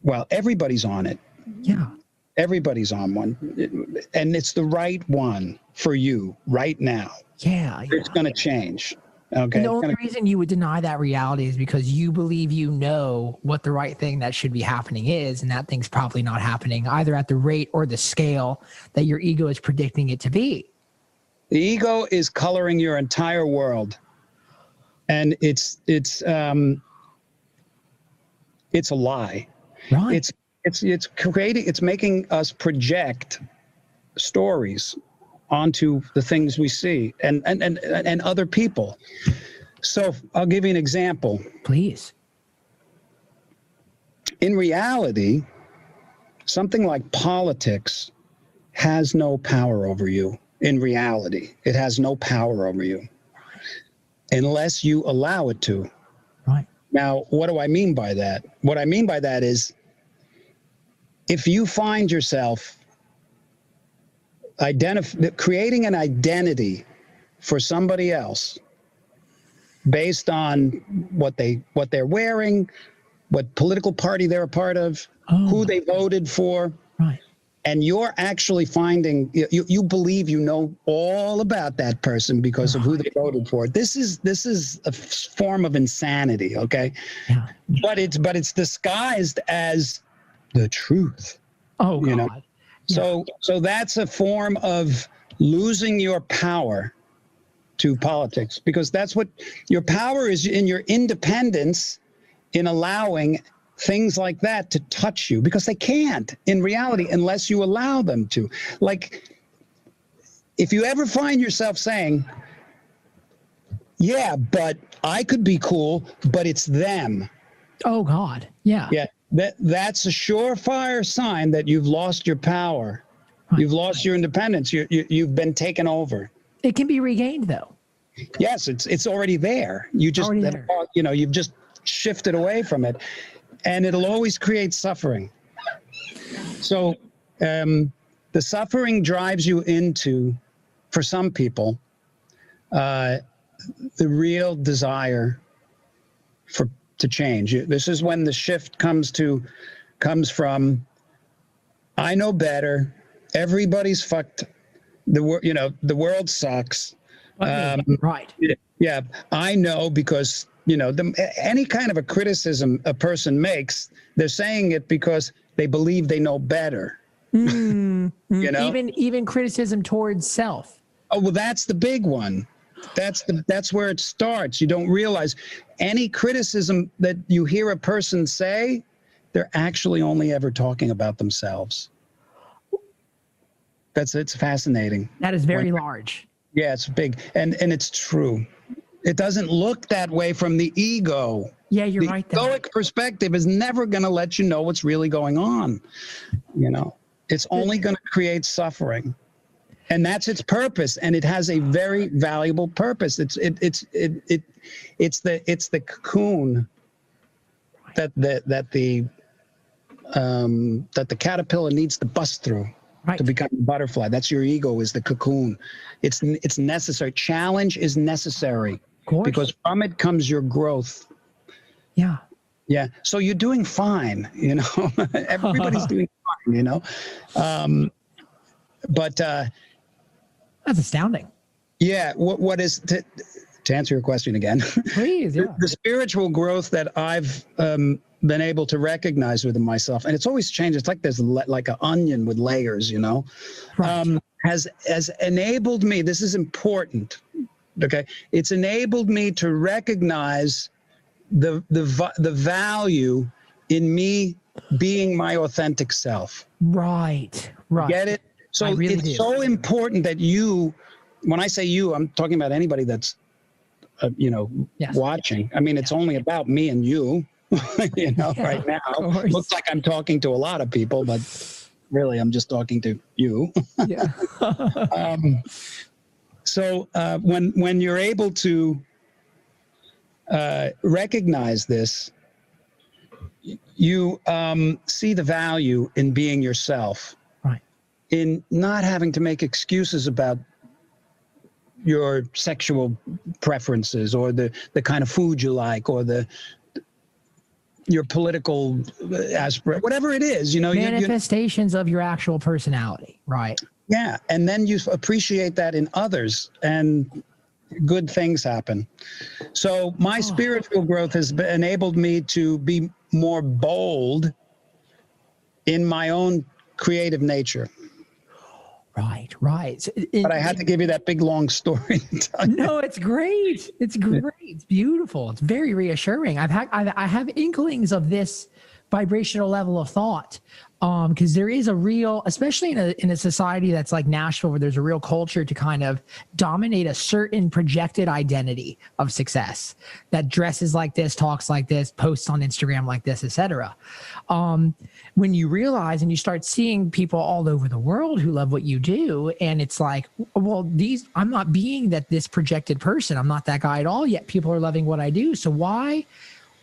well, everybody's on it. Yeah. Everybody's on one. And it's the right one for you right now. Yeah. It's going to change. Okay. And the only reason you would deny that reality is because you believe what the right thing that should be happening is, and that thing's probably not happening either at the rate or the scale that your ego is predicting it to be. The ego is coloring your entire world. And it's a lie. Right. It's making us project stories onto the things we see and other people. So I'll give you an example. Please. In reality, something like politics has no power over you. In reality, it has no power over you unless you allow it to. Right. Now, what do I mean by that? What I mean by that is if you find yourself creating an identity for somebody else based on what they're wearing, what political party they're a part of, who they voted for, right, and you're actually finding you believe you know all about that person because of who they voted for. This is a form of insanity, okay? Yeah. But it's disguised as the truth. Oh God. So that's a form of losing your power to politics, because that's what your power is, in your independence, in allowing things like that to touch you, because they can't in reality unless you allow them to. Like, if you ever find yourself saying, yeah, but I could be cool, but it's them. Oh God. Yeah. Yeah. That's a surefire sign that you've lost your power. Right. You've lost your independence. You've been taken over. It can be regained, though. Yes, it's already there. You've just shifted away from it, and it'll always create suffering. So the suffering drives you into, for some people, the real desire to change. This is when the shift comes from, I know better, everybody's fucked, the world sucks. Right. Yeah, I know, because any kind of a criticism a person makes, they're saying it because they believe they know better. Even criticism towards self. Oh, well, that's the big one. That's where it starts. You don't realize any criticism that you hear a person say, they're actually only ever talking about themselves. It's fascinating. That is very large. Yeah, it's big, and it's true. It doesn't look that way from the ego. Yeah, you're right. The egoic perspective is never going to let you know what's really going on. It's only going to create suffering. And that's its purpose, and it has a very valuable purpose. It's the cocoon that the that the caterpillar needs to bust through to become a butterfly. That's your ego, is the cocoon. It's necessary. Challenge is necessary because from it comes your growth. Yeah. Yeah. So you're doing fine, you know. Everybody's doing fine, you know. But that's astounding. Yeah. What is to answer your question again? Please. Yeah. The spiritual growth that I've been able to recognize within myself, and it's always changed. It's like there's like an onion with layers, you know. Right. Has enabled me. This is important. Okay, it's enabled me to recognize the value in me being my authentic self. Right. Get it? So it's so important that you, when I say you, I'm talking about anybody that's, you know, watching. I mean, it's only about me and you, you know, right now. Looks like I'm talking to a lot of people, but really I'm just talking to you. Yeah. So when you're able to recognize this, you see the value in being yourself, right? In not having to make excuses about your sexual preferences or the kind of food you like or your political aspirate, whatever it is, you know, manifestations of your actual personality, right? Yeah, and then you appreciate that in others, and good things happen. So my spiritual growth has enabled me to be more bold in my own creative nature. Right. But I had to give you that big, long story. No, it's great. It's great. It's beautiful. It's very reassuring. I have inklings of this vibrational level of thought. Because there is a real, especially in a society that's like Nashville, where there's a real culture to kind of dominate a certain projected identity of success that dresses like this, talks like this, posts on Instagram like this, etc. When you realize and you start seeing people all over the world who love what you do, and it's like, well, I'm not being this projected person. I'm not that guy at all, yet people are loving what I do. So why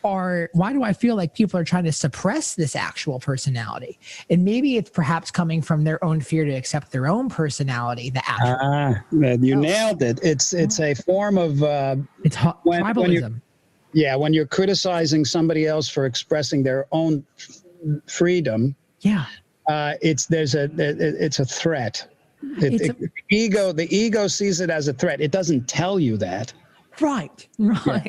do I feel like people are trying to suppress this actual personality? And maybe it's perhaps coming from their own fear to accept their own personality. You nailed it. It's a form of tribalism. When you're criticizing somebody else for expressing their own freedom. Yeah, it's a threat. The ego sees it as a threat. It doesn't tell you that. Right. Yeah.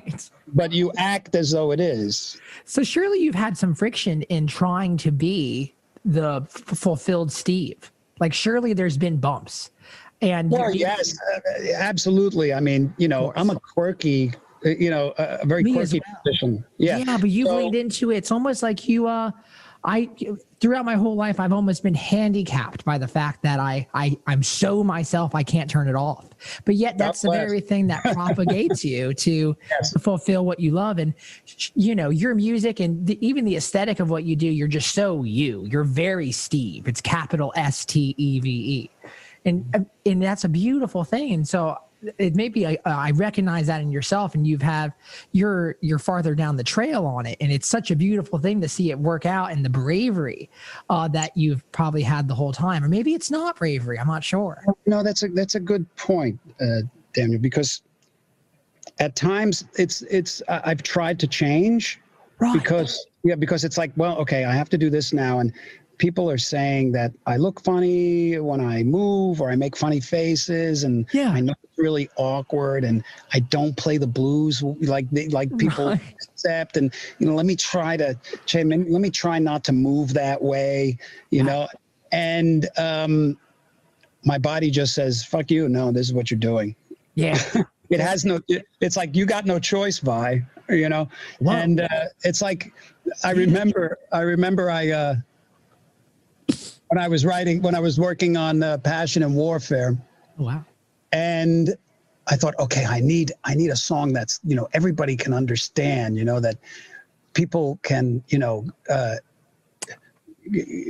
But you act as though it is. So surely you've had some friction in trying to be the fulfilled Steve. Like surely there's been bumps. And yes, absolutely. I mean, you know, I'm a quirky, a very quirky musician. Yeah, but you've leaned into it. It's almost like throughout my whole life, I've almost been handicapped by the fact that I'm so myself, I can't turn it off. But yet that's the very thing that propagates you to fulfill what you love. And, you know, your music and even the aesthetic of what you do, you're just so you. You're very Steve. It's capital STEVE. And that's a beautiful thing. And so it may be I recognize that in yourself, and you're farther down the trail on it, and it's such a beautiful thing to see it work out, and the bravery that you've probably had the whole time. Or maybe it's not bravery, I'm not sure. No, that's a good point, Daniel, because at times it's I've tried to change, right? Because it's like, well, okay, I have to do this now, and people are saying that I look funny when I move or I make funny faces, and I know it's really awkward, and I don't play the blues like people accept. And let me try to change. Let me try not to move that way. Know, and my body just says, "Fuck you! No, this is what you're doing." Yeah, it has no. It's like you got no choice, Vi. Wow. And it's like I remember when I was working on Passion and Warfare. Wow. And I thought, okay, I need a song that's, everybody can understand, that people can,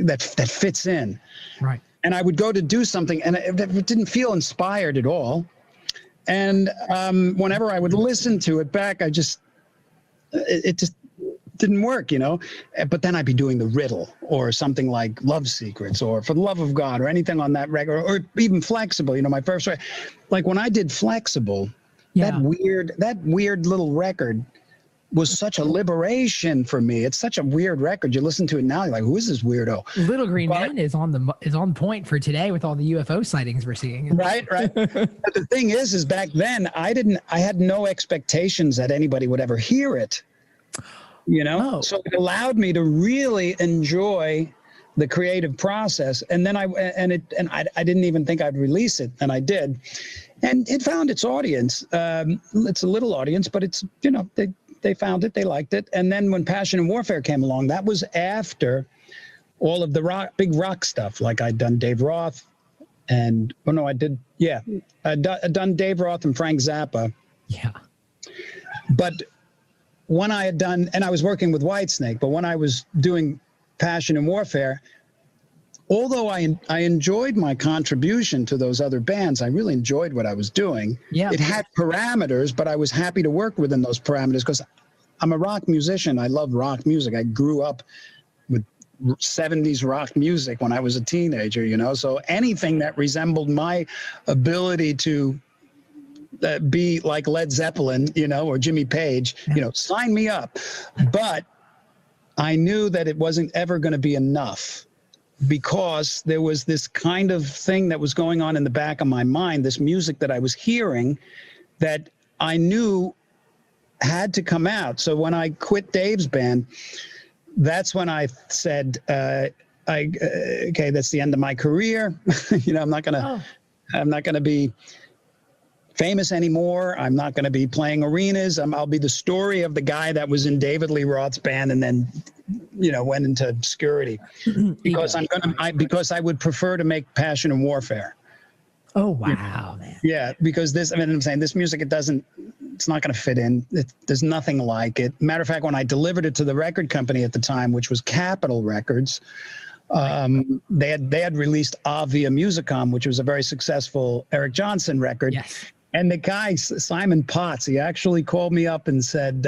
that fits in. Right. And I would go to do something, and it didn't feel inspired at all. And whenever I would listen to it back, it just didn't work, you know. But then I'd be doing the riddle or something like Love Secrets or For the Love of God or anything on that record, or even Flexible, you know, my first record. Like when I did Flexible, that weird little record was such a liberation for me. It's such a weird record. You listen to it now, you're like, who is this weirdo? Little Green Man is on point for today with all the UFO sightings we're seeing. Right. But the thing is back then I had no expectations that anybody would ever hear it. You know, so it allowed me to really enjoy the creative process. And then I didn't even think I'd release it, and I did, and it found its audience. It's a little audience, but it's, you know, they found it, they liked it. And then when Passion and Warfare came along, that was after all of the big rock stuff. Like I'd done Dave Roth, and I'd done Dave Roth and Frank Zappa. Yeah, but when I had done, and I was working with Whitesnake, but when I was doing Passion and Warfare, although I enjoyed my contribution to those other bands, I really enjoyed what I was doing. Yeah. It had parameters, but I was happy to work within those parameters because I'm a rock musician. I love rock music. I grew up with 70s rock music when I was a teenager, you know, so anything that resembled my ability to be like Led Zeppelin, you know, or Jimmy Page, you know, sign me up. But I knew that it wasn't ever going to be enough because there was this kind of thing that was going on in the back of my mind, this music that I was hearing that I knew had to come out. So when I quit Dave's band, that's when I said, okay, that's the end of my career. You know, I'm not going to be famous anymore. I'm not going to be playing arenas. I'll be the story of the guy that was in David Lee Roth's band and then, you know, went into obscurity because because I would prefer to make Passion and Warfare. Oh, wow, man. Yeah, because I'm saying this music, it's not going to fit in. There's nothing like it. Matter of fact, when I delivered it to the record company at the time, which was Capitol Records, they had released Avia Musicom, which was a very successful Eric Johnson record. Yes. And the guy, Simon Potts, he actually called me up and said,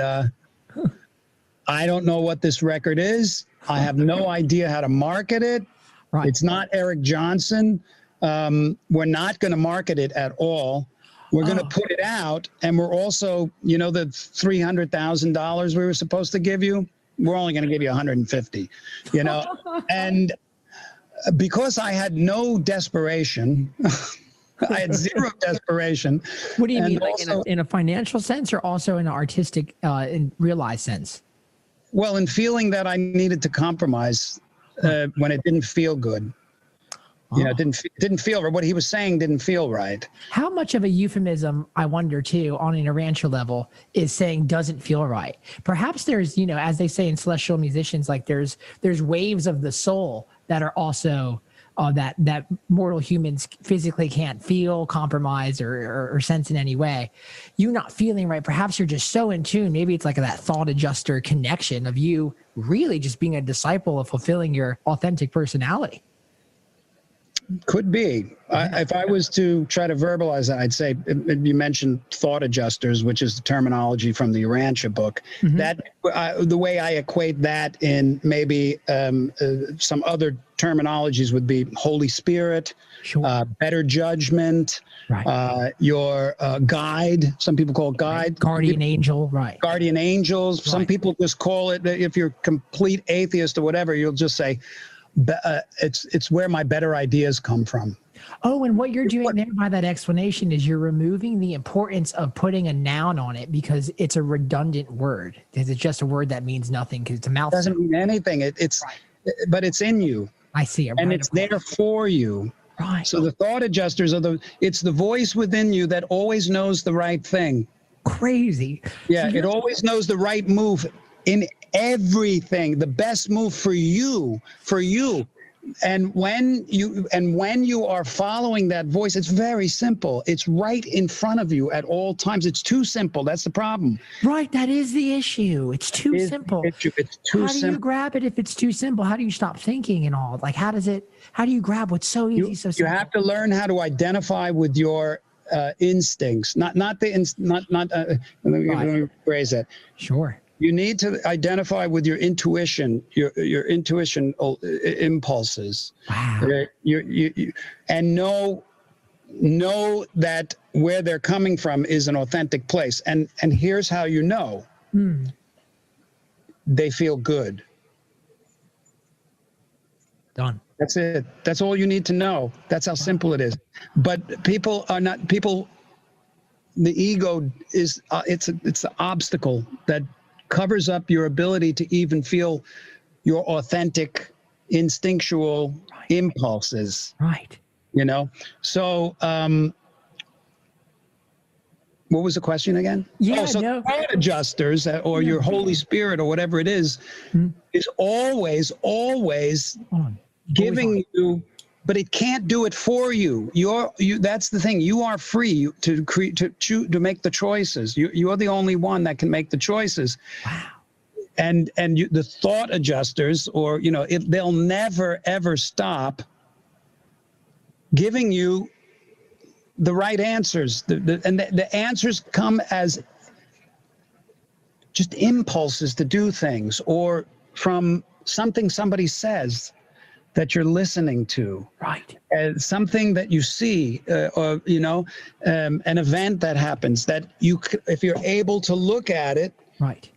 I don't know what this record is. I have no idea how to market it. Right. It's not Eric Johnson. We're not going to market it at all. We're going to put it out. And we're also, you know, the $300,000 we were supposed to give you, we're only going to give you 150, you know. And because I had no desperation, I had zero desperation. What do you mean, like also, in a financial sense or also in an artistic, in realized sense? Well, in feeling that I needed to compromise when it didn't feel good. You know, it didn't feel right. What he was saying didn't feel right. How much of a euphemism, I wonder, too, on an Urantia level, is saying doesn't feel right? Perhaps there's, you know, as they say in celestial musicians, like there's waves of the soul that are also that mortal humans physically can't feel, compromise, or sense in any way. You not feeling right, perhaps you're just so in tune. Maybe it's like that thought adjuster connection of you really just being a disciple of fulfilling your authentic personality. Could be. If I was to try to verbalize that, I'd say you mentioned thought adjusters, which is the terminology from the Urantia book. Mm-hmm. That the way I equate that in maybe some other terminologies would be Holy Spirit, sure. Better judgment, right. Your guide. Some people call it guide. Guardian angel, right. Guardian angels. Right. Some people just call it, if you're complete atheist or whatever, you'll just say, it's where my better ideas come from. Oh, and what you're doing there by that explanation is you're removing the importance of putting a noun on it because it's a redundant word. Because it's just a word that means nothing because it's a mouthful. It doesn't mean anything. But it's in you. I see it. And it's there for you. Right. So the thought adjusters it's the voice within you that always knows the right thing. Crazy. Yeah, it always knows the right move in everything, the best move for you. And when you are following that voice, it's very simple. It's right in front of you at all times. It's too simple. That's the problem. Right. That is the issue. It's too simple. It's too simple. How do you grab it if it's too simple? How do you stop thinking and all? Like, how do you grab what's so easy, so simple? You have to learn how to identify with your instincts, let me rephrase that. Sure. You need to identify with your intuition, your intuition impulses. Wow. And know that where they're coming from is an authentic place. And here's how you know. They feel good. Done. That's it. That's all you need to know. That's how simple it is. But people are not people. The ego is it's the obstacle that covers up your ability to even feel your authentic, instinctual impulses. Right. You know. So, what was the question again? Yeah. The thought adjusters or your Holy Spirit or whatever it is always giving you, but it can't do it for you. That's the thing. You are free to create, to make the choices. You're the only one that can make the choices. Wow. And the thought adjusters, or they'll never ever stop giving you the right answers. The answers come as just impulses to do things, or from something somebody says that you're listening to, right? Something that you see, or an event that happens that if you're able to look at it, right,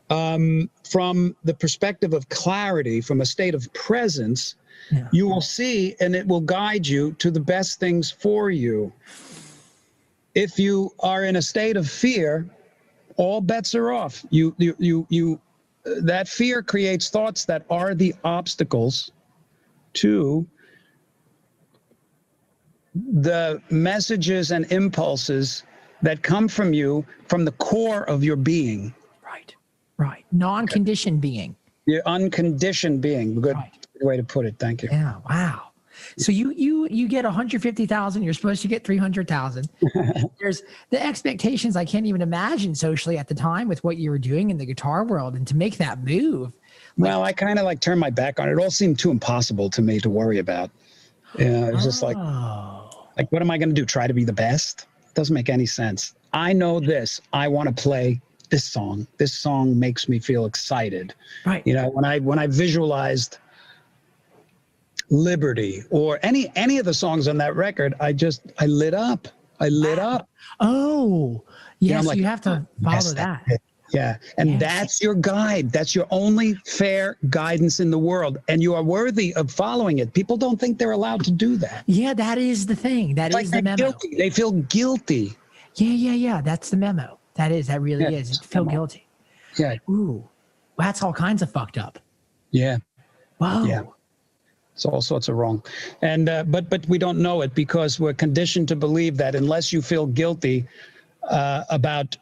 from the perspective of clarity, from a state of presence, you will see, and it will guide you to the best things for you. If you are in a state of fear, all bets are off. That fear creates thoughts that are the obstacles to the messages and impulses that come from you, from the core of your being. Right. Non-conditioned being. Your unconditioned being. Good way to put it. Thank you. Yeah. Wow. So you get 150,000. You're supposed to get 300,000. There's the expectations I can't even imagine socially at the time with what you were doing in the guitar world, and to make that move. Well, I kind of turned my back on it. It all seemed too impossible to me to worry about. It was just like, what am I going to do? Try to be the best? Doesn't make any sense. I know this. I want to play this song. This song makes me feel excited. Right. When I visualized Liberty or any of the songs on that record, I lit up. I lit up. Oh, yes. You have to follow that. Yeah. And that's your guide. That's your only fair guidance in the world. And you are worthy of following it. People don't think they're allowed to do that. Yeah, that is the thing. That is the memo. Guilty. They feel guilty. Yeah. That's the memo. That really is. You feel guilty. Yeah. Ooh, that's all kinds of fucked up. Yeah. Wow. Yeah. It's all sorts of wrong. And, but we don't know it because we're conditioned to believe that unless you feel guilty about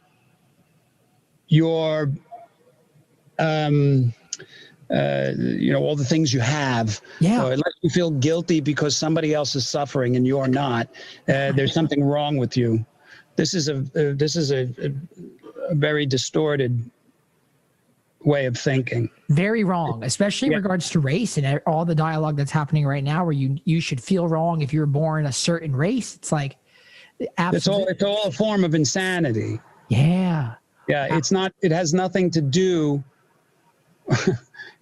your, all the things you have, or unless you feel guilty because somebody else is suffering and you're not, there's something wrong with you. This is a very distorted way of thinking. Very wrong, especially in regards to race and all the dialogue that's happening right now, where you should feel wrong if you were born a certain race. It's like, absolutely. It's all a form of insanity. Yeah. Yeah. It's not. It has nothing to do.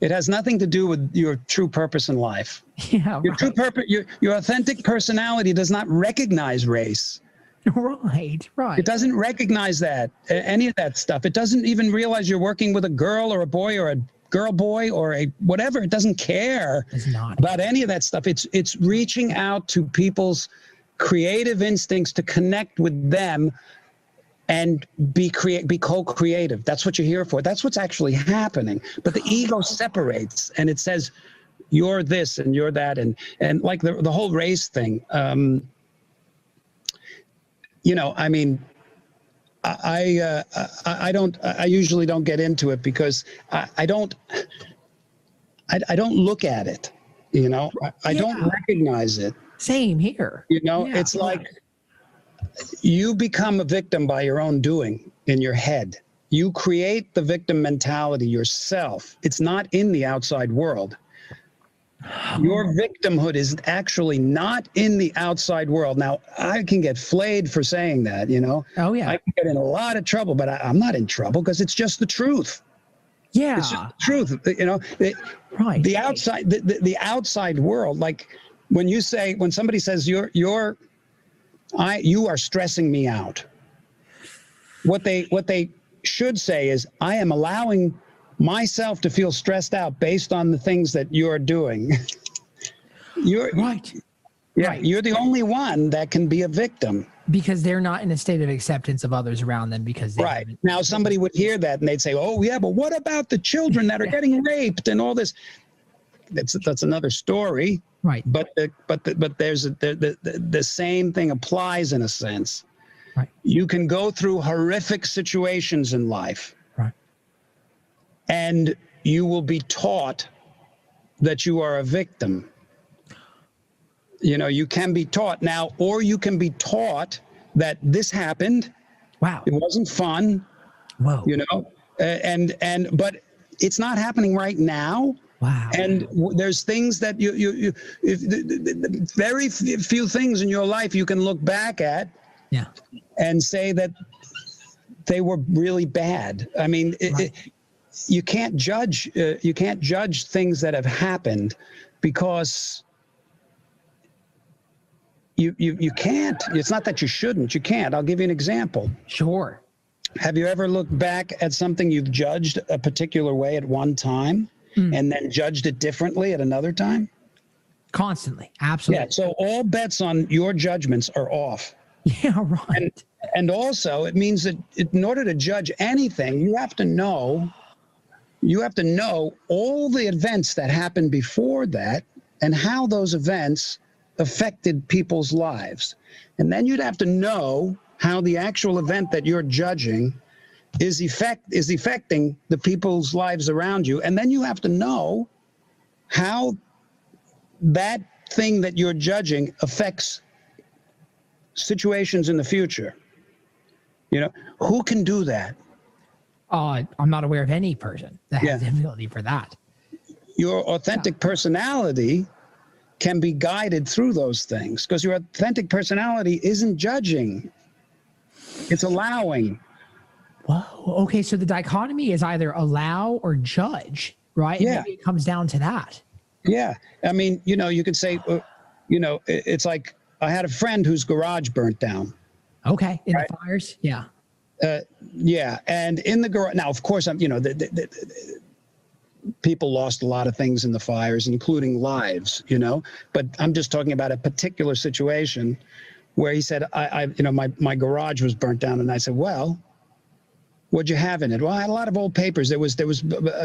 It has nothing to do with your true purpose in life. Yeah. Your true purpose, your authentic personality does not recognize race. Right. It doesn't recognize that, any of that stuff. It doesn't even realize you're working with a girl or a boy or a girl boy or a whatever. It doesn't care about any of that stuff. It's reaching out to people's creative instincts to connect with them and be co-creative. That's what you're here for. That's what's actually happening. But the ego separates and it says, you're this and you're that. And like the whole race thing, I mean, I usually don't get into it because I don't look at it, I don't recognize it. Same here. It's like you become a victim by your own doing in your head. You create the victim mentality yourself. It's not in the outside world. Your victimhood is actually not in the outside world. Now, I can get flayed for saying that, Oh, yeah. I can get in a lot of trouble, but I'm not in trouble because it's just the truth. Yeah. It's just the truth. You know, Right. The outside, the outside world, like when somebody says you are stressing me out. What they should say is, I am allowing myself to feel stressed out based on the things that you're doing. You're right. Yeah, Right. You're the only one that can be a victim. Because they're not in a state of acceptance of others around them because they Right. Now somebody would hear that and they'd say, "Oh yeah, but what about the children that are getting raped and all this?" That's another story. Right. But there's the same thing applies in a sense. Right. You can go through horrific situations in life. Right. And you will be taught that you are a victim. You know, you can be taught now, or you can be taught that this happened. Wow. It wasn't fun. Whoa. You know, but it's not happening right now. Wow. And there's things that very few things in your life you can look back at. Yeah. And say that they were really bad. I mean, you can't judge. You can't judge things that have happened because you can't. It's not that you shouldn't. You can't. I'll give you an example. Sure. Have you ever looked back at something you've judged a particular way at one time and then judged it differently at another time? Constantly. Absolutely. Yeah. So all bets on your judgments are off. Yeah, right. And also it means that in order to judge anything, you have to know all the events that happened before that and how those events affected people's lives. And then you'd have to know how the actual event that you're judging is affecting the people's lives around you. And then you have to know how that thing that you're judging affects situations in the future. You know, who can do that? I'm not aware of any person that has the ability for that. Your authentic personality can be guided through those things because your authentic personality isn't judging. It's allowing. Whoa. Okay. So the dichotomy is either allow or judge, right? Yeah. And maybe it comes down to that. Yeah. I mean, you know, you could say, it's like I had a friend whose garage burnt down. Okay. In the fires. Yeah. Yeah. And in the garage, now, of course, people lost a lot of things in the fires, including lives, you know, but I'm just talking about a particular situation where he said, my garage was burnt down. And I said, well, what'd you have in it? Well, I had a lot of old papers. There was,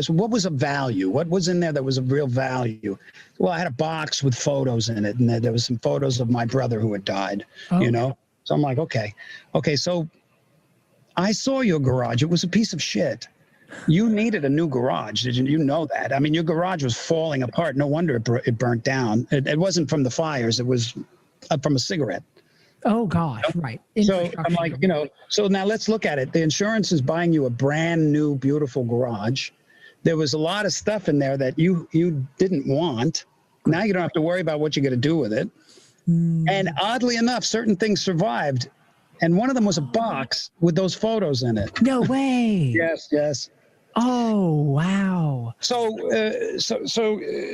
what was of value? What was in there that was of real value? Well, I had a box with photos in it, and there was some photos of my brother who had died, you know? So I'm like, okay. So I saw your garage. It was a piece of shit. You needed a new garage. Did you know that? I mean, your garage was falling apart. No wonder it burnt down. It wasn't from the fires. It was from a cigarette. Oh gosh, right. So I'm like, so now let's look at it. The insurance is buying you a brand new, beautiful garage. There was a lot of stuff in there that you didn't want. Now you don't have to worry about what you're going to do with it. And oddly enough, certain things survived. And one of them was a box with those photos in it. No way. Yes. Oh, wow. So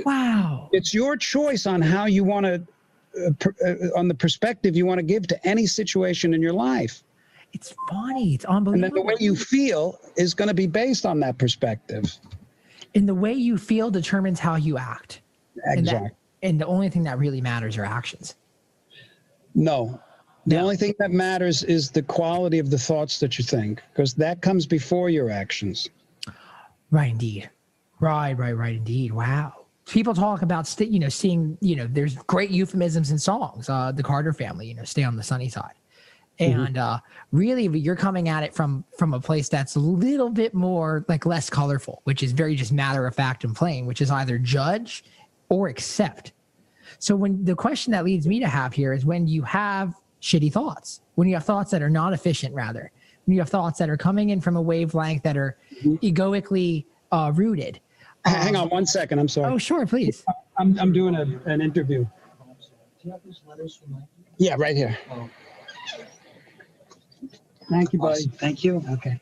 wow. It's your choice on how you want to, on the perspective you want to give to any situation in your life. It's funny. It's unbelievable. And then the way you feel is going to be based on that perspective. And the way you feel determines how you act. Exactly. And the only thing that really matters are actions. No. The only thing that matters is the quality of the thoughts that you think, because that comes before your actions. Right, indeed. Right, indeed. Wow. People talk about, seeing, there's great euphemisms in songs. The Carter Family, stay on the sunny side. And really, you're coming at it from a place that's a little bit more like less colorful, which is very just matter of fact and plain, which is either judge or accept. So when the question that leads me to have here is when you have shitty thoughts, when you have thoughts that are not efficient, rather, when you have thoughts that are coming in from a wavelength that are egoically rooted. Hang on 1 second. I'm sorry. Oh, sure, please. I'm doing an interview. Do you have those letters from Mikey? Yeah, right here. Oh. Thank you, buddy. Thank you. Okay.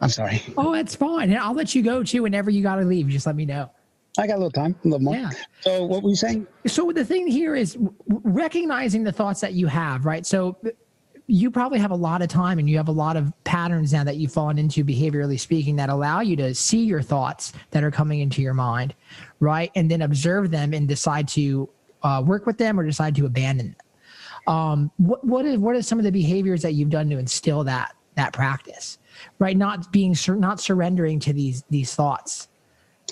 I'm sorry. Oh, that's fine. And I'll let you go too whenever you got to leave. Just let me know. I got a little time, a little more. Yeah. So what were you saying? So the thing here is recognizing the thoughts that you have, right? So you probably have a lot of time and you have a lot of patterns now that you've fallen into, behaviorally speaking, that allow you to see your thoughts that are coming into your mind, right? And then observe them and decide to work with them or decide to abandon them. What are some of the behaviors that you've done to instill that practice, right? Not surrendering to these thoughts.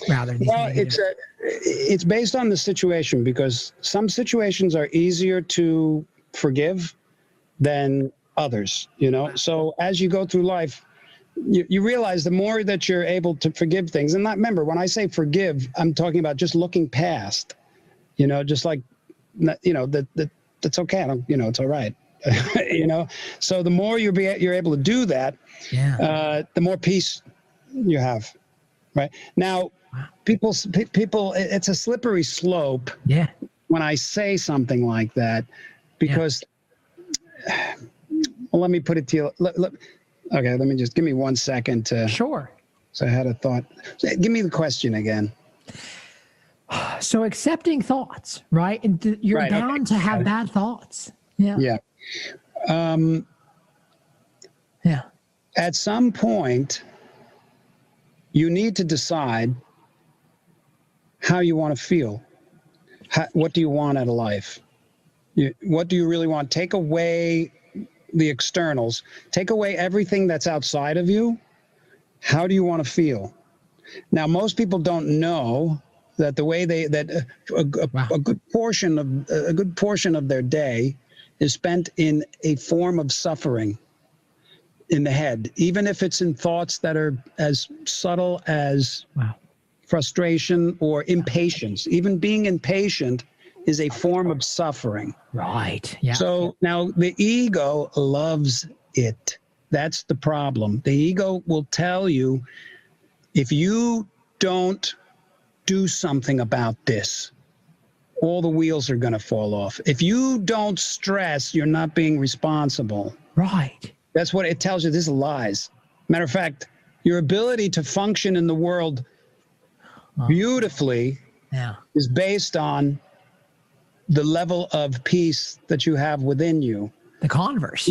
Rather, well, it's based on the situation, because some situations are easier to forgive than others, you know. So as you go through life, you realize the more that you're able to forgive things, and remember, when I say forgive, I'm talking about just looking past, you know, just like, you know, that's okay. I don't, you know, it's all right. You know, so the more you're able to do that, the more peace you have. Right now, people, it's a slippery slope. Yeah. When I say something like that, because, well, let me put it to you. Okay, let me just give me 1 second to. Sure. So I had a thought. Give me the question again. So accepting thoughts, right? And you're bound to have bad thoughts. Yeah. Yeah. Yeah. At some point, you need to decide how you want to feel. What do you want out of life? What do you really want? Take away the externals. Take away everything that's outside of you. How do you want to feel? Now, most people don't know that the way a good portion of their day is spent in a form of suffering in the head, even if it's in thoughts that are as subtle as frustration or impatience. Even being impatient is a form of suffering. Right. Yeah. So now the ego loves it. That's the problem. The ego will tell you, if you don't do something about this, all the wheels are going to fall off. If you don't stress, you're not being responsible. Right. That's what it tells you. This is lies. Matter of fact, your ability to function in the world beautifully is based on the level of peace that you have within you. The converse.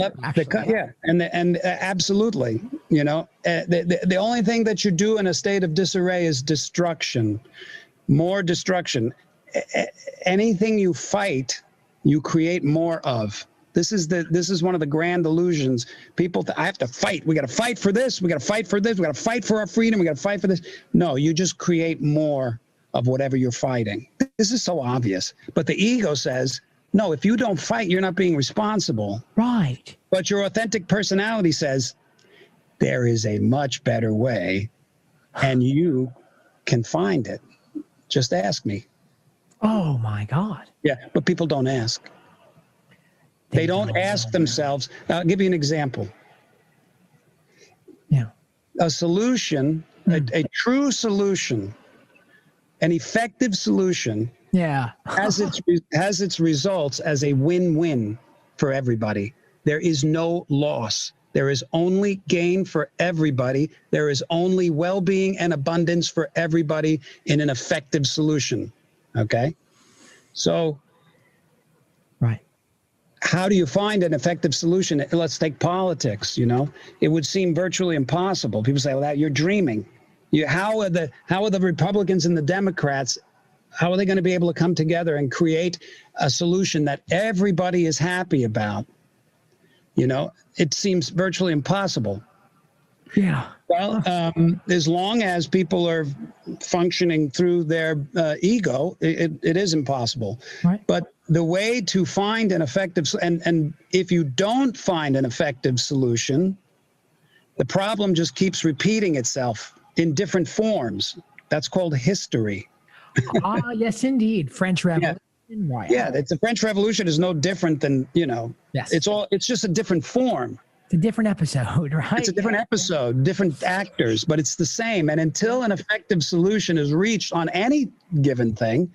And absolutely. You know, the only thing that you do in a state of disarray is destruction, more destruction. Anything you fight, you create more of. This is one of the grand illusions. People, I have to fight. We got to fight for this. We got to fight for this. We got to fight for our freedom. We got to fight for this. No, you just create more of whatever you're fighting. This is so obvious. But the ego says, no, if you don't fight, you're not being responsible. Right. But your authentic personality says, there is a much better way, and you can find it. Just ask me. Oh, my God. Yeah, but people don't ask. They don't ask themselves. I'll give you an example. Yeah. A solution, a true solution, an effective solution, has its results as a win-win for everybody. There is no loss. There is only gain for everybody. There is only well-being and abundance for everybody in an effective solution. Okay? So, how do you find an effective solution? Let's take politics, you know. It would seem virtually impossible. People say, well, you're dreaming. How are the Republicans and the Democrats, how are they going to be able to come together and create a solution that everybody is happy about? You know, it seems virtually impossible. Yeah. Well, as long as people are functioning through their ego, it is impossible. Right. But the way to find an effective, and if you don't find an effective solution, the problem just keeps repeating itself in different forms. That's called history. Yes, indeed. French Revolution. Right. Yeah, the French Revolution is no different than, you know, it's just a different form. It's a different episode, right? It's a different episode, different actors, but it's the same. And until an effective solution is reached on any given thing,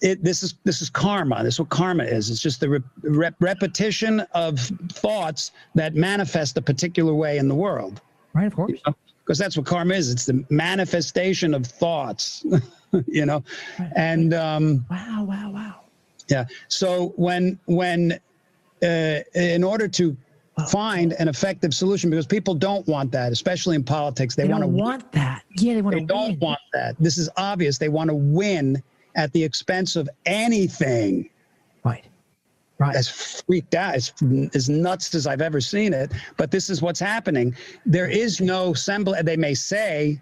this is karma. This is what karma is. It's just the repetition of thoughts that manifest a particular way in the world. Right, of course. You know? because that's what karma is. It's the manifestation of thoughts, you know, and Wow. yeah. So when in order to find an effective solution, because people don't want that, especially in politics, they want that. Yeah, they want to. They don't want that. This is obvious. They want to win at the expense of anything. Right. As freaked out, as nuts as I've ever seen it. But this is what's happening. There is no semblance. They may say,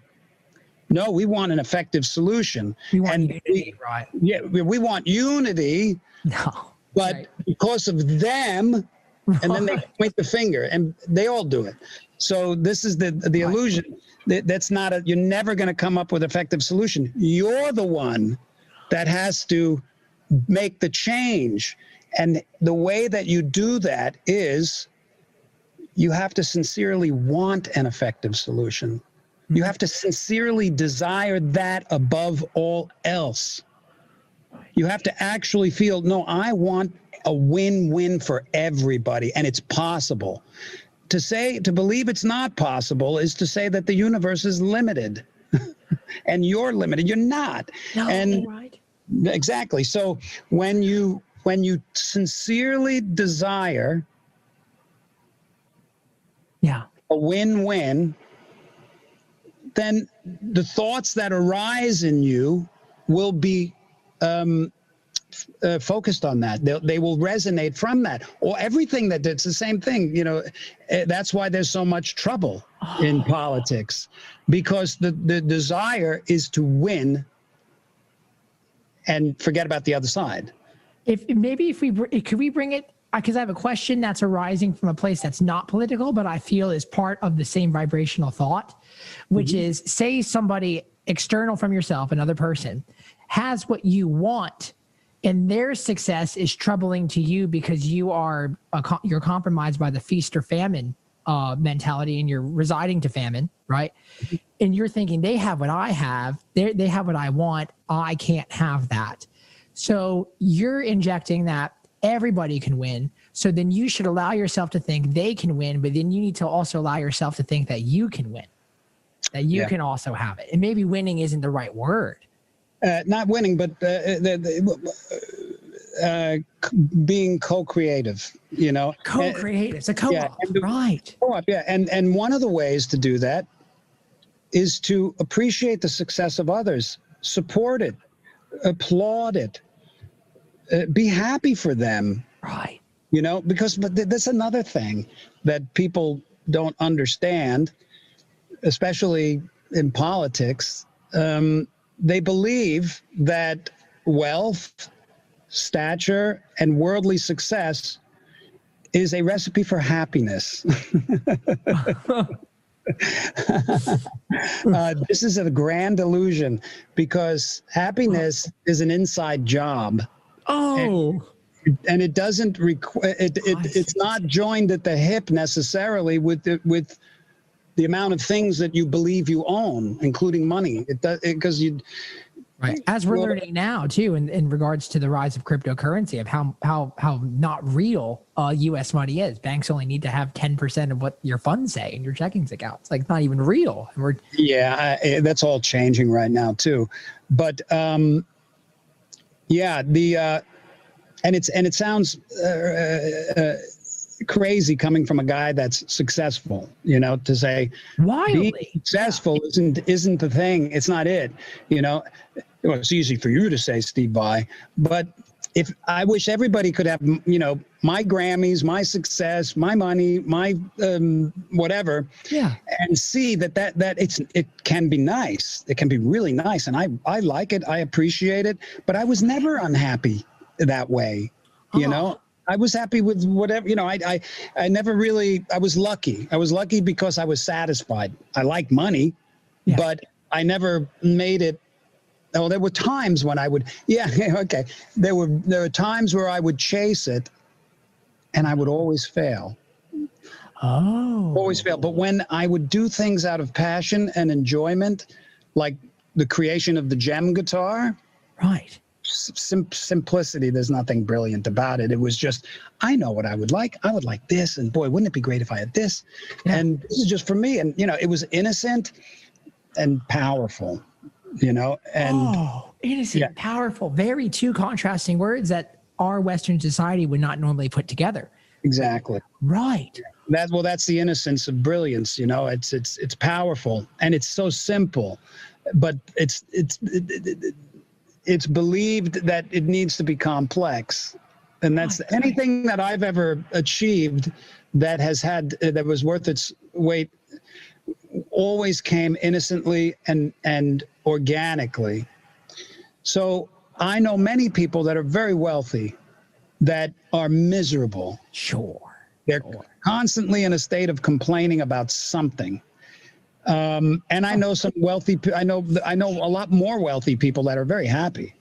no, we want an effective solution. We want unity, right? Yeah, we want unity. No. But because of them, and then they point the finger, and they all do it. So this is the illusion. That's not you're never going to come up with an effective solution. You're the one that has to make the change. And the way that you do that is you have to sincerely want an effective solution. You have to sincerely desire that above all else. You have to actually feel, no, I want a win-win for everybody, and it's possible. To believe it's not possible is to say that the universe is limited and you're limited. You're not. No, and right. Exactly. So when you sincerely desire a win-win, then the thoughts that arise in you will be focused on that. They will resonate from that. Or everything it's the same thing. You know, that's why there's so much trouble in politics, because the desire is to win and forget about the other side. Could we bring it, because I have a question that's arising from a place that's not political, but I feel is part of the same vibrational thought, which is, say somebody external from yourself, another person, has what you want, and their success is troubling to you because you're compromised by the feast or famine mentality, and you're residing to famine, right? And you're thinking, they have what I have, they have what I want, I can't have that. So you're injecting that everybody can win. So then you should allow yourself to think they can win, but then you need to also allow yourself to think that you can win, that you can also have it. And maybe winning isn't the right word. Not winning, but being co-creative, you know. Co-creative, it's a co-op, right. Co-op, yeah, and one of the ways to do that is to appreciate the success of others, support it, applaud it, be happy for them. Right. You know, but that's another thing that people don't understand, especially in politics. They believe that wealth, stature, and worldly success is a recipe for happiness. This is a grand illusion, because happiness is an inside job. Oh. And it doesn't require it's not joined at the hip necessarily with the amount of things that you believe you own, including money. It does, because you. Right. As we're learning now too, in regards to the rise of cryptocurrency, of how not real U.S. money is. Banks only need to have 10% of what your funds say in your checking account. It's like not even real. And that's all changing right now too. But and it sounds crazy coming from a guy that's successful, you know, to say wildly being successful isn't the thing. It's not it, you know. Well, it's easy for you to say, Steve Vai, but if I wish everybody could have, you know, my Grammys, my success, my money, my whatever, and see that it can be nice. It can be really nice, and I like it. I appreciate it, but I was never unhappy that way, you know. I was happy with whatever, you know. I never really. I was lucky. I was lucky because I was satisfied. I like money, but I never made it. Oh, there were times when I would, okay. There were times where I would chase it, and I would always fail. Oh. Always fail. But when I would do things out of passion and enjoyment, like the creation of the gem guitar, right, simplicity. There's nothing brilliant about it. It was just, I know what I would like. I would like this, and boy, wouldn't it be great if I had this? Yeah. And this is just for me. And it was innocent and powerful. And innocent, powerful, very two contrasting words that our Western society would not normally put together. Exactly. Right. That's the innocence of brilliance. It's powerful, and it's so simple, but it's believed that it needs to be complex, and that's anything that I've ever achieved that was worth its weight always came innocently and organically. So I know many people that are very wealthy that are miserable. Sure. They're constantly in a state of complaining about something. And I know some wealthy, I know a lot more wealthy people that are very happy.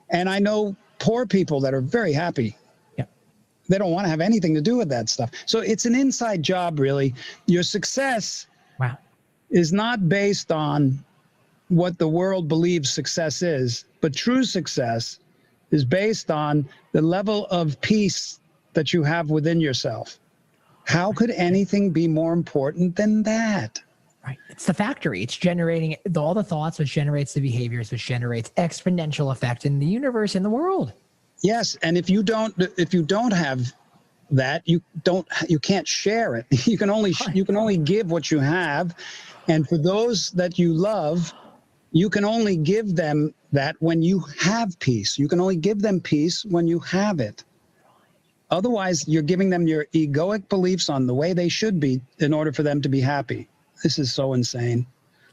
And I know poor people that are very happy. Yeah. They don't want to have anything to do with that stuff. So it's an inside job, really. Your success is not based on what the world believes success is, but true success is based on the level of peace that you have within yourself. How could anything be more important than that? Right. It's the factory. It's generating all the thoughts, which generates the behaviors, which generates exponential effect in the universe, in the world. Yes, and if you don't have that, you can't share it. You can only give what you have, and for those that you love, you can only give them that when you have peace. You can only give them peace when you have it. Otherwise, you're giving them your egoic beliefs on the way they should be in order for them to be happy. This is so insane.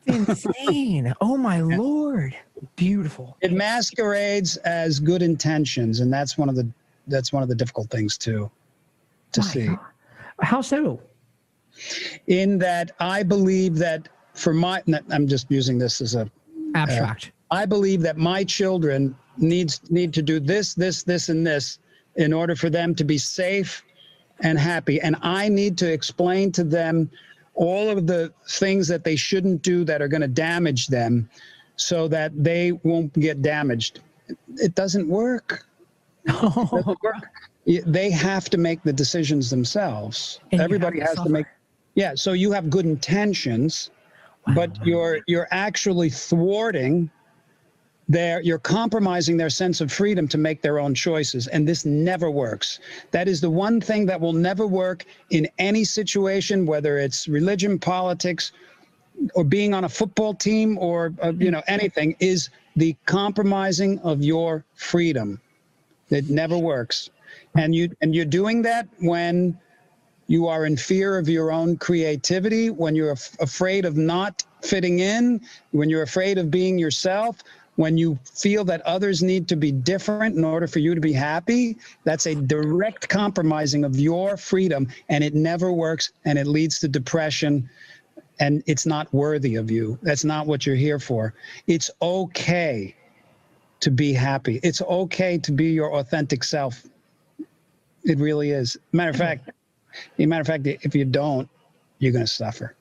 Insane. Oh my Lord. Beautiful. It masquerades as good intentions, and that's one of the difficult things to see. How so? In that I believe that I'm just using this as a abstract. I believe that my children need to do this, and this in order for them to be safe and happy. And I need to explain to them all of the things that they shouldn't do that are going to damage them so that they won't get damaged. It doesn't work. It doesn't work. They have to make the decisions themselves. And everybody has to make. Yeah. So you have good intentions, but you're actually thwarting you're compromising their sense of freedom to make their own choices. And this never works. That is the one thing that will never work in any situation, whether it's religion, politics, or being on a football team, or anything, is the compromising of your freedom. It never works. And you're doing that when you are in fear of your own creativity, when you're afraid of not fitting in, when you're afraid of being yourself, when you feel that others need to be different in order for you to be happy. That's a direct compromising of your freedom, and it never works, and it leads to depression, and it's not worthy of you. That's not what you're here for. It's okay to be happy. It's okay to be your authentic self. It really is. Matter of fact, if you don't, you're going to suffer.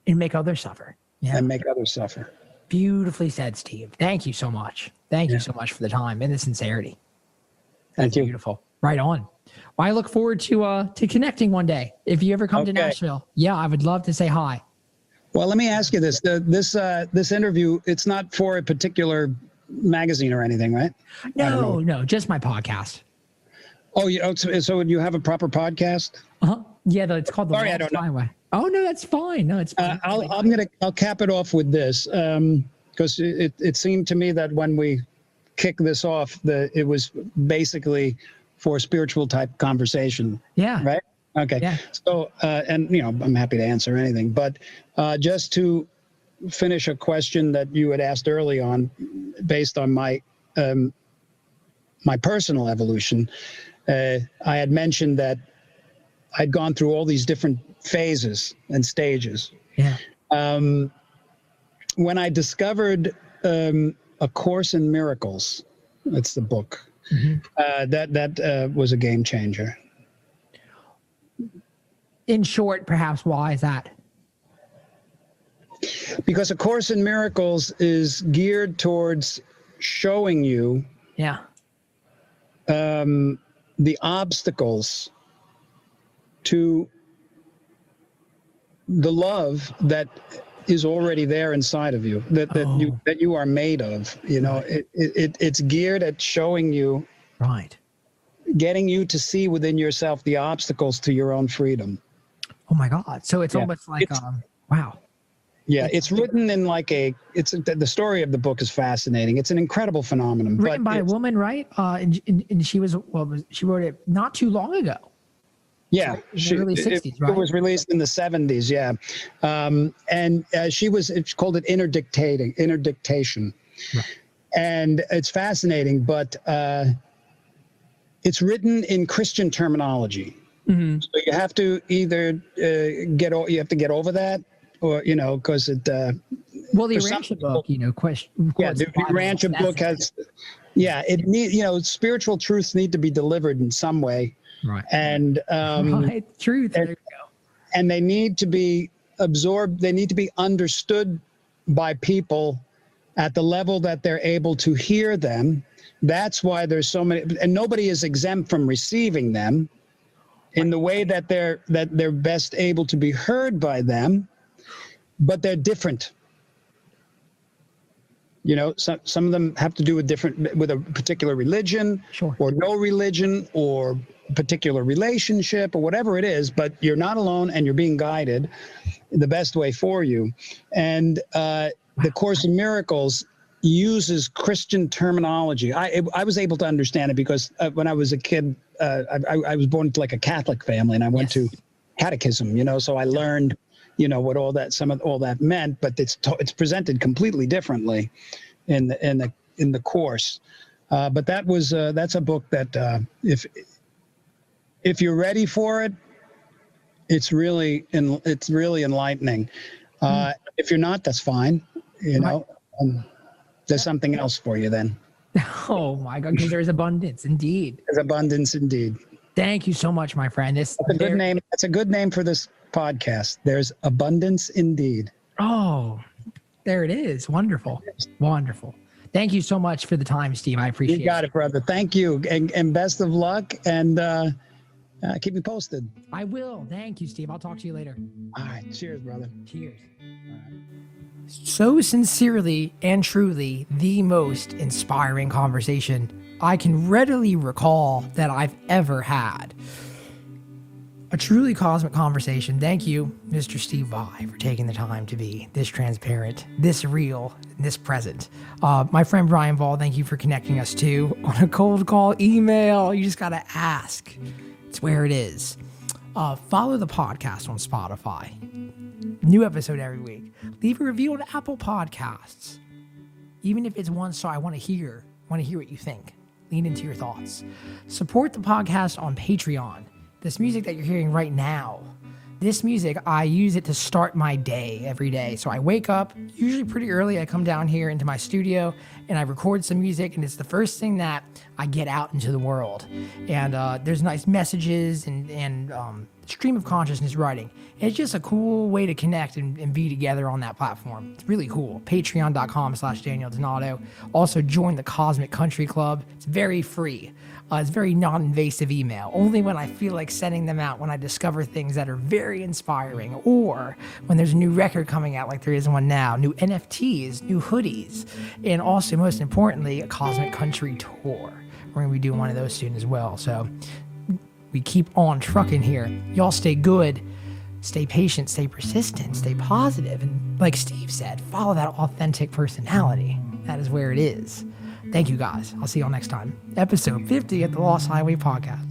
And make others suffer. Yeah. And make others suffer. Beautifully said, Steve. Thank you so much. Thank you so much for the time and the sincerity. Thank you. Beautiful. Right on. Well, I look forward to connecting one day. If you ever come to Nashville, I would love to say hi. Well, let me ask you this. This interview, it's not for a particular magazine or anything, right? No, just my podcast. Oh, so you have a proper podcast? Uh-huh. Yeah, it's called The Sorry, Lost Highway. Oh, no, that's fine. No, it's fine. I'll cap it off with this, because it seemed to me that when we kick this off, it was basically for spiritual type conversation. Yeah. Right? Okay. Yeah. So, and I'm happy to answer anything, but just to finish a question that you had asked early on, based on my personal evolution, I had mentioned that I'd gone through all these different phases and stages. Yeah. When I discovered A Course in Miracles, that's the book, that was a game changer. In short, perhaps, why is that? Because A Course in Miracles is geared towards showing you the obstacles to the love that is already there inside of you, that you are made of. You know, it's geared at showing you, right, getting you to see within yourself the obstacles to your own freedom. Oh my God! So it's almost like wow. Yeah, it's written in like the story of the book is fascinating. It's an incredible phenomenon. Written by a woman, right? And she wrote it not too long ago. Yeah, in the early 60s, right? It was released in the 70s, yeah. And it's called it interdictation. Right. And it's fascinating, but it's written in Christian terminology. Mm-hmm. So you have to either get over that, or, you know, because it... well, the Urantia book, you know, question... Yeah, the Urantia book has... Yeah, it need, you know, spiritual truths need to be delivered in some way. Right. And right. Truth. There you go. And they need to be absorbed. They need to be understood by people at the level that they're able to hear them. That's why there's so many, and nobody is exempt from receiving them in the way that they're best able to be heard by them, but they're different. You know, some of them have to do with a particular religion, sure, or no religion, or particular relationship, or whatever it is, but you're not alone and you're being guided the best way for you. And the Course in Miracles uses Christian terminology. I was able to understand it because when I was a kid, I was born into like a Catholic family, and I went to catechism, you know, so I learned, you know, what all that meant, but it's presented completely differently in the course. But that's a book that if you're ready for it, it's really enlightening. If you're not, that's fine. You know, there's something else for you then. Oh my God, because there's abundance indeed. There's abundance indeed. Thank you so much, my friend. That's a good name. That's a good name for this podcast. There's abundance indeed. Oh, there it is. Wonderful. Wonderful. Thank you so much for the time, Steve. I appreciate it. You got it, brother. Thank you. And best of luck. And keep me posted. I will. Thank you, Steve. I'll talk to you later. All right. Cheers, brother. Cheers. So sincerely and truly, the most inspiring conversation I can readily recall that I've ever had. A truly cosmic conversation. Thank you, Mr. Steve Vai, for taking the time to be this transparent, this real, and this present. My friend Brian Ball, thank you for connecting us too on a cold call email. You just got to ask. It's where it is. Follow the podcast on Spotify. New episode every week. Leave a review on Apple Podcasts. Even if it's one star, I want to hear what you think. Lean into your thoughts. Support the podcast on Patreon. This music that you're hearing right now, this music, I use it to start my day every day. So I wake up, usually pretty early. I come down here into my studio and I record some music, and it's the first thing that I get out into the world. And there's nice messages and stream of consciousness writing. It's just a cool way to connect and be together on that platform. It's really cool. Patreon.com/Daniel Donato. Also join the Cosmic Country Club. It's very free. It's very non-invasive email. Only when I feel like sending them out, when I discover things that are very inspiring, or when there's a new record coming out like there is one now, new NFTs, new hoodies, and also, most importantly, a Cosmic Country tour. We're going to be doing one of those soon as well. So we keep on trucking here. Y'all stay good, stay patient, stay persistent, stay positive, and like Steve said, follow that authentic personality. That is where it is. Thank you, guys. I'll see y'all next time. Episode 50 at the Lost Highway Podcast.